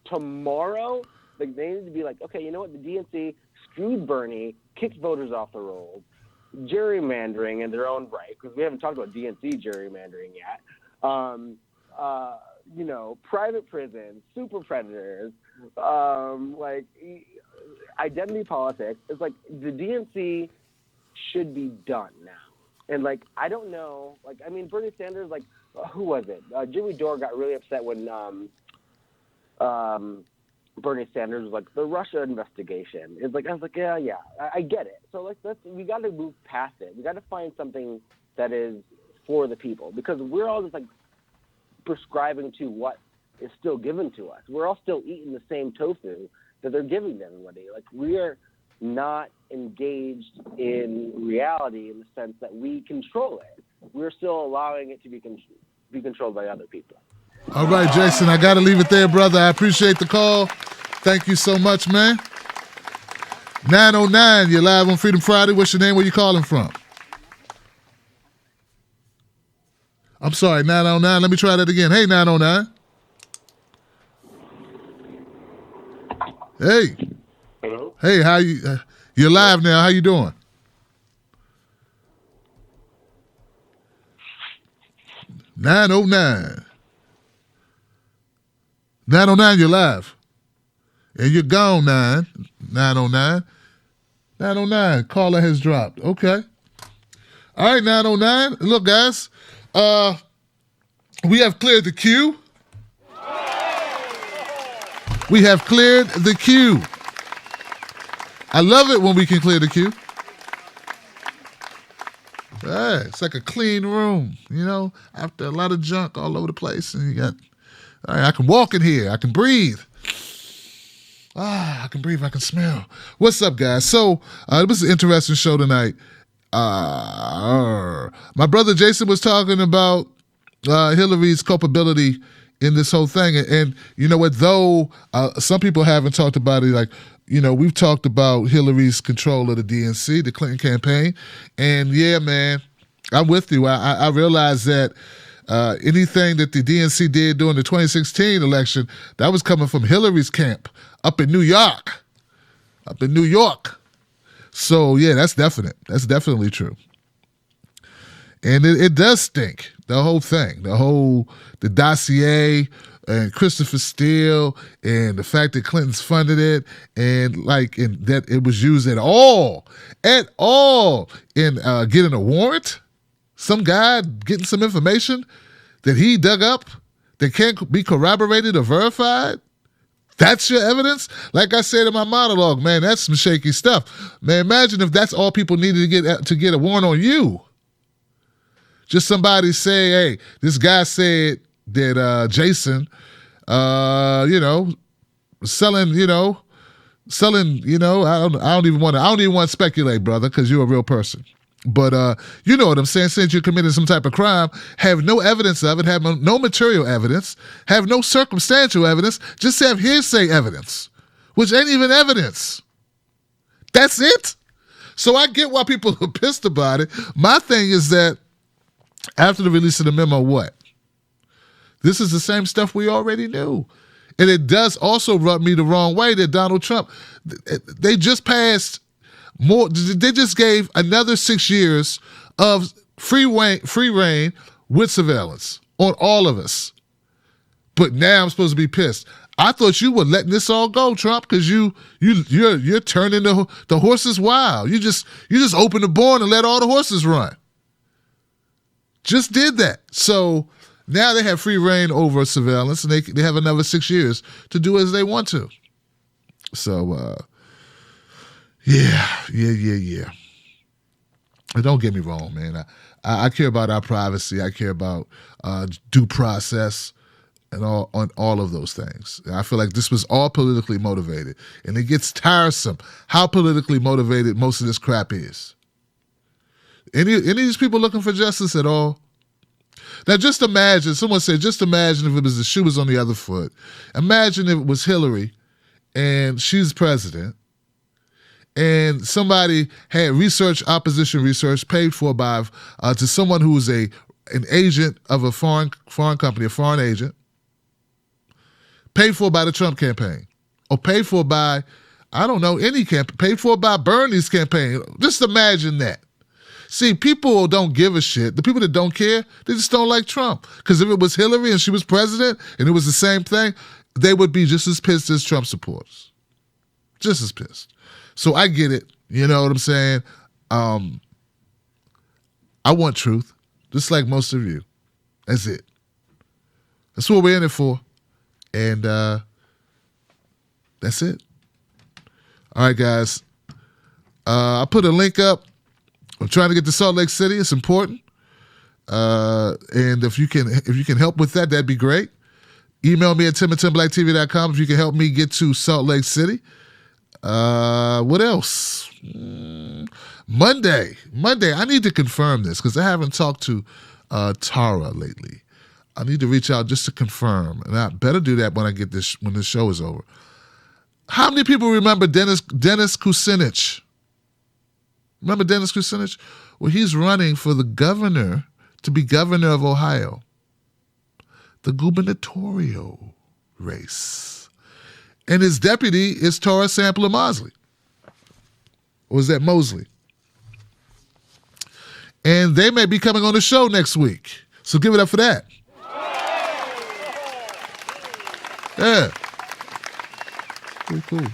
tomorrow. Like, they need to be like, okay, you know what? The DNC screwed Bernie, kicked voters off the rolls, gerrymandering in their own right, because we haven't talked about DNC gerrymandering yet. Private prisons, super predators, like identity politics. It's like the DNC should be done now. And, like, I don't know, like, I mean, Bernie Sanders, like, who was it? Jimmy Dore got really upset when Bernie Sanders was like, the Russia investigation. It's like, I was like, yeah, I get it. So, like, we got to move past it. We got to find something that is for the people, because we're all just, like, prescribing to what is still given to us. We're all still eating the same tofu that they're giving to everybody. Like, we are not engaged in reality in the sense that we control it. We're still allowing it to be controlled by other people. All right, Jason, I got to leave it there, brother. I appreciate the call. Thank you so much, man. 909, you're live on Freedom Friday. What's your name? Where you calling from? I'm sorry, 909. Let me try that again. Hey, 909. Hey. Hello? Hey, how you? You're live now. How you doing? "909. 909, you're live. And you're gone, 909. 909, caller has dropped. Okay. All right, 909. Look, guys, we have cleared the queue. We have cleared the queue. I love it when we can clear the queue. Yeah, it's like a clean room, you know, after a lot of junk all over the place. And you got, all right, I can walk in here. I can breathe. I can breathe. I can smell. What's up, guys? So it was an interesting show tonight. My brother Jason was talking about Hillary's culpability in this whole thing. And you know what, though some people haven't talked about it, like, you know, we've talked about Hillary's control of the DNC, the Clinton campaign. And yeah, man, I'm with you. I realize that anything that the DNC did during the 2016 election, that was coming from Hillary's camp up in New York. So yeah, that's definite. That's definitely true. And it does stink, the whole thing, the dossier and Christopher Steele and the fact that Clinton's funded it and that it was used at all in getting a warrant. Some guy getting some information that he dug up that can't be corroborated or verified. That's your evidence? Like I said in my monologue, man, that's some shaky stuff. Man, imagine if that's all people needed to get a warrant on you. Just somebody say, hey, this guy said that Jason, selling, I don't even want to speculate, brother, because you're a real person. But you know what I'm saying? Since you committed some type of crime, have no evidence of it, have no material evidence, have no circumstantial evidence, just have hearsay evidence, which ain't even evidence. That's it. So I get why people are pissed about it. My thing is that after the release of the memo, what? This is the same stuff we already knew. And it does also rub me the wrong way that Donald Trump, they just passed more, they just gave another 6 years of free reign with surveillance on all of us. But now I'm supposed to be pissed. I thought you were letting this all go, Trump, because you're turning the horses wild. You just open the barn and let all the horses run. Just did that. So now they have free reign over surveillance, and they have another 6 years to do as they want to. So, yeah. And don't get me wrong, man. I care about our privacy. I care about due process and all of those things. And I feel like this was all politically motivated, and it gets tiresome how politically motivated most of this crap is. Any of these people looking for justice at all? Now, just imagine, someone said, just imagine if it was the shoe was on the other foot. Imagine if it was Hillary and she's president and somebody had opposition research paid for by to someone who was an agent of a foreign company, a foreign agent, paid for by the Trump campaign or paid for by, I don't know, any campaign, paid for by Bernie's campaign. Just imagine that. See, people don't give a shit. The people that don't care, they just don't like Trump. Because if it was Hillary and she was president and it was the same thing, they would be just as pissed as Trump supporters. Just as pissed. So I get it. You know what I'm saying? I want truth, just like most of you. That's it. That's what we're in it for. And that's it. All right, guys. I put a link up. I'm trying to get to Salt Lake City. It's important. And if you can help with that, that'd be great. Email me at tim@timblacktv.com if you can help me get to Salt Lake City. What else? Monday. I need to confirm this because I haven't talked to Tara lately. I need to reach out just to confirm. And I better do that when this show is over. How many people remember Dennis Kucinich? Remember Dennis Kucinich? Well, he's running for the governor, to be governor of Ohio. The gubernatorial race. And his deputy is Torres Sampler Mosley. Or is that Mosley? And they may be coming on the show next week. So give it up for that. Cool.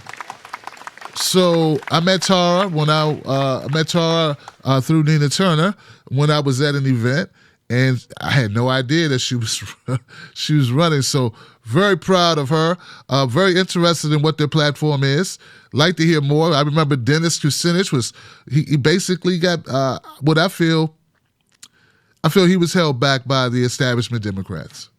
So I met Tara when I met Tara through Nina Turner when I was at an event, and I had no idea that she was running. So very proud of her. Very interested in what their platform is. Like to hear more. I remember Dennis Kucinich he basically got what I feel he was held back by the establishment Democrats.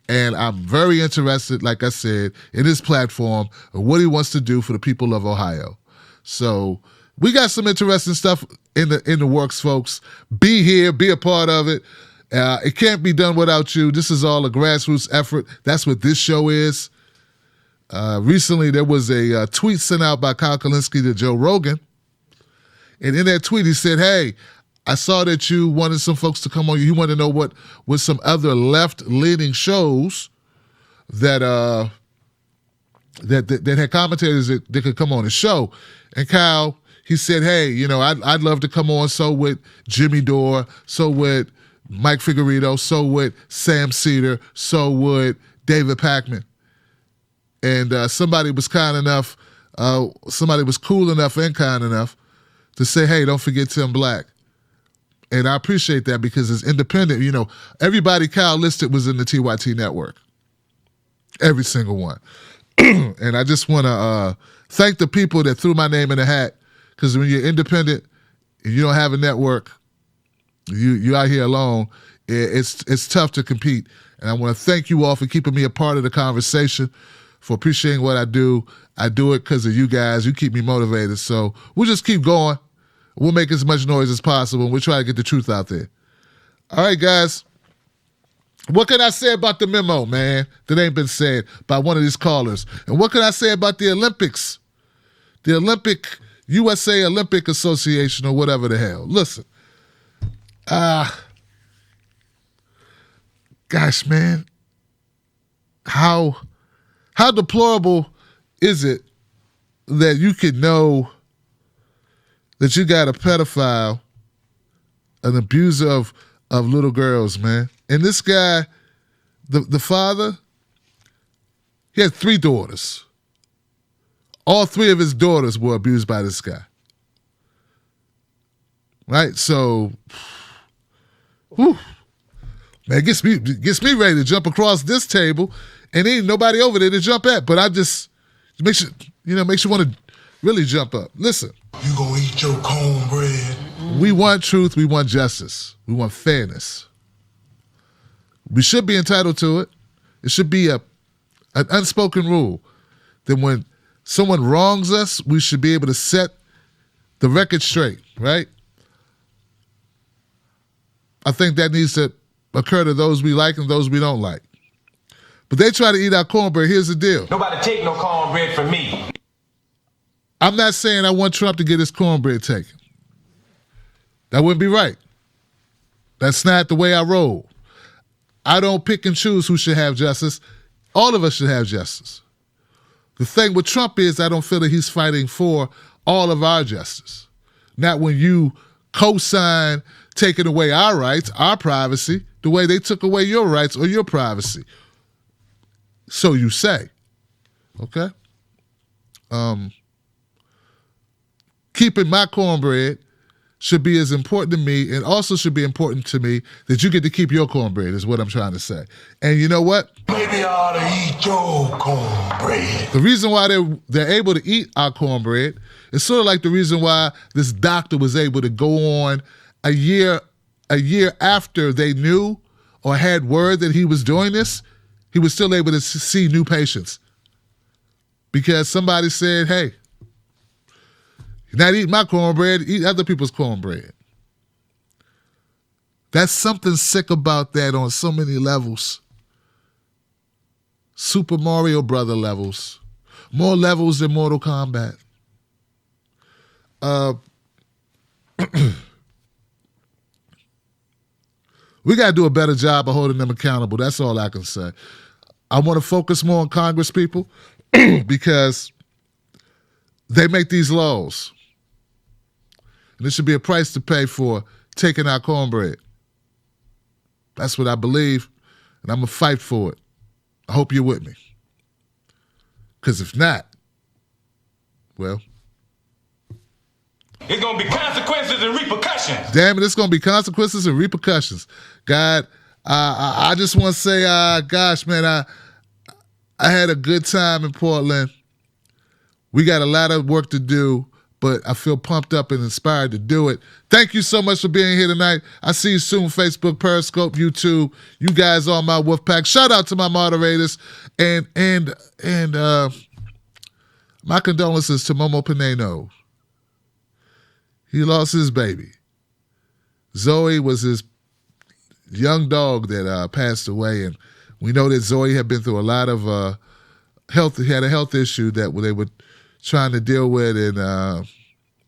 And I'm very interested, like I said, in his platform and what he wants to do for the people of Ohio. So we got some interesting stuff in the works, folks. Be here, be a part of it. It can't be done without you. This is all a grassroots effort. That's what this show is. Recently, there was a tweet sent out by Kyle Kalinske to Joe Rogan. And in that tweet, he said, hey, I saw that you wanted some folks to come on. You wanted to know what was some other left-leaning shows that had commentators that could come on the show. And Kyle, he said, hey, I'd love to come on. So with Jimmy Dore, so with Mike Figueredo, so with Sam Cedar, so with David Packman. And somebody was cool enough and kind enough to say, hey, don't forget Tim Black. And I appreciate that because it's independent. Everybody Kyle listed was in the TYT network. Every single one. And I just want to thank the people that threw my name in the hat, because when you're independent and you don't have a network, you out here alone, it's tough to compete. And I want to thank you all for keeping me a part of the conversation, for appreciating what I do. I do it because of you guys. You keep me motivated. So we'll just keep going. We'll make as much noise as possible, and we'll try to get the truth out there. All right, guys. What can I say about the memo, man, that ain't been said by one of these callers? And what can I say about the Olympics? The USA Olympic Association or whatever the hell. Listen. Gosh, man. How deplorable is it that you could know that you got a pedophile, an abuser of little girls, man. And this guy, the father, he had 3 daughters. All 3 of his daughters were abused by this guy. Right? So, whew, man, gets me ready to jump across this table, and ain't nobody over there to jump at. But I just makes you want to really jump up. Listen. You gonna eat your cornbread? We want truth. We want justice. We want fairness. We should be entitled to it. It should be an unspoken rule that when someone wrongs us, we should be able to set the record straight, right? I think that needs to occur to those we like and those we don't like. But they try to eat our cornbread. Here's the deal. Nobody take no cornbread from me. I'm not saying I want Trump to get his cornbread taken. That wouldn't be right. That's not the way I roll. I don't pick and choose who should have justice. All of us should have justice. The thing with Trump is I don't feel that he's fighting for all of our justice. Not when you co-sign taking away our rights, our privacy, the way they took away your rights or your privacy. So you say. Okay? Keeping my cornbread should be as important to me, and also should be important to me that you get to keep your cornbread, is what I'm trying to say. And you know what? Maybe I ought to eat your cornbread. The reason why they're able to eat our cornbread is sort of like the reason why this doctor was able to go on a year after they knew or had word that he was doing this, he was still able to see new patients. Because somebody said, hey, you're not eating my cornbread, eat other people's cornbread. That's something sick about that on so many levels. Super Mario Brother levels. More levels than Mortal Kombat. We got to do a better job of holding them accountable. That's all I can say. I want to focus more on Congress people because they make these laws. And there should be a price to pay for taking our cornbread. That's what I believe, and I'm going to fight for it. I hope you're with me. Because if not, Well, It's gonna be consequences and repercussions. damn it, it's gonna be consequences and repercussions. God, I just want to say, gosh, man, I had a good time in Portland. We got a lot of work to do, but I feel pumped up and inspired to do it. Thank you so much for being here tonight. I see you soon, Facebook, Periscope, YouTube. You guys are my wolf pack. Shout out to my moderators and my condolences to Momo Pineno. He lost his baby. Zoe was his young dog that passed away, and we know that Zoe had been through a lot of health. He had a health issue that they were trying to deal with, and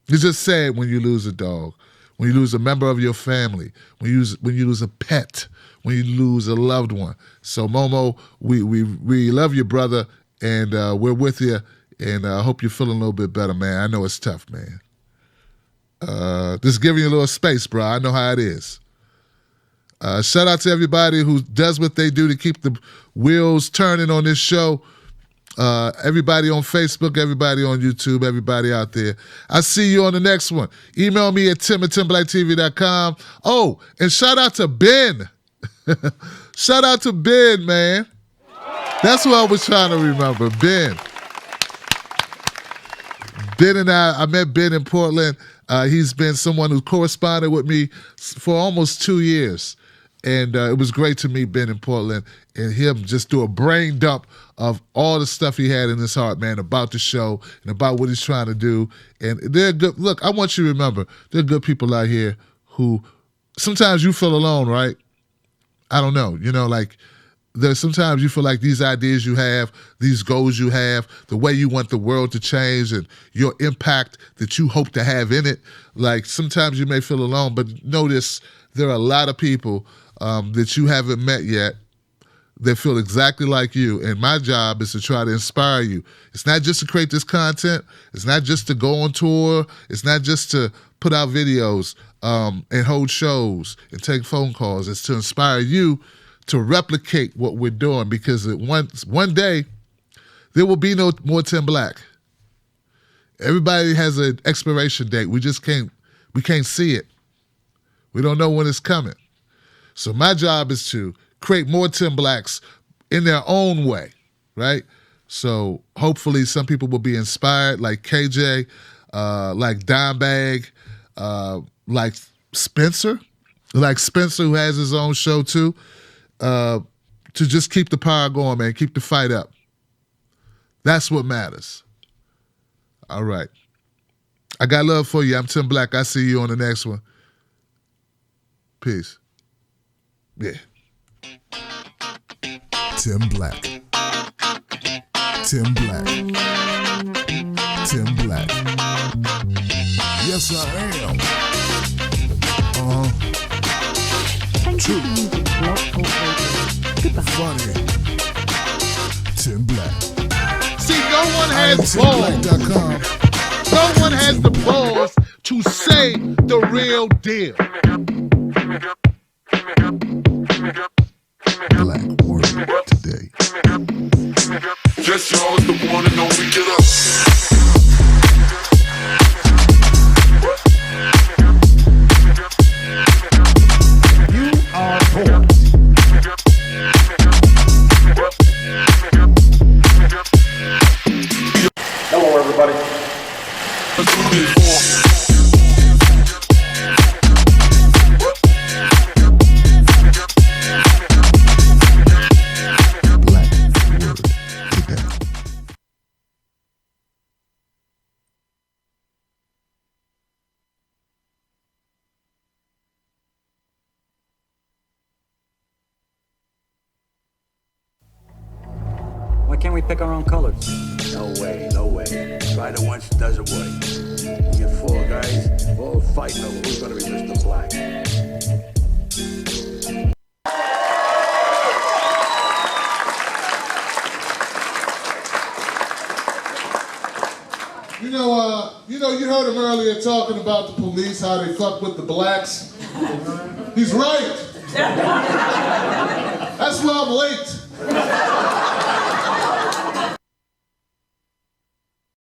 it's just sad when you lose a dog, when you lose a member of your family, when you lose a pet, when you lose a loved one. So Momo, we love you, brother, and we're with you, and I hope you're feeling a little bit better, man. I know it's tough, man. Just giving you a little space, bro. I know how it is. Shout out to everybody who does what they do to keep the wheels turning on this show. Everybody on Facebook, everybody on YouTube, everybody out there. I see you on the next one. Email me at tim@timblacktv.com. Oh, and shout out to Ben. Shout out to Ben, man. That's what I was trying to remember, Ben. Ben and I met Ben in Portland. He's been someone who corresponded with me for almost 2 years. And it was great to meet Ben in Portland and him just do a brain dump of all the stuff he had in his heart, man, about the show and about what he's trying to do. And they're good. Look, I want you to remember, there are good people out here who sometimes you feel alone, right? I don't know. Like there's sometimes you feel like these ideas you have, these goals you have, the way you want the world to change and your impact that you hope to have in it. Like sometimes you may feel alone, but notice there are a lot of people that you haven't met yet that feel exactly like you. And my job is to try to inspire you. It's not just to create this content. It's not just to go on tour. It's not just to put out videos and hold shows and take phone calls. It's to inspire you to replicate what we're doing, because one day there will be no more Tim Black. Everybody has an expiration date. We can't see it. We don't know when it's coming. So my job is to create more Tim Blacks in their own way, right? So hopefully some people will be inspired, like KJ, like Dimebag, like Spencer who has his own show too, to just keep the power going, man, keep the fight up. That's what matters. All right. I got love for you. I'm Tim Black. I see you on the next one. Peace. Yeah. Tim Black. Tim Black. Tim Black. Yes, I am. True. Funny. Tim Black. See, no one has balls. No one has the balls to say the real deal. Black word today. Yes, y'all is the one and only. Get up. You are born. Hello, everybody. Let's do this. Why can't we pick our own colors? No way, no way. Try it once, doesn't work. You get four guys all fighting over who's gonna be Mr. Black. You heard him earlier talking about the police, how they fuck with the blacks. He's right. That's why I'm late.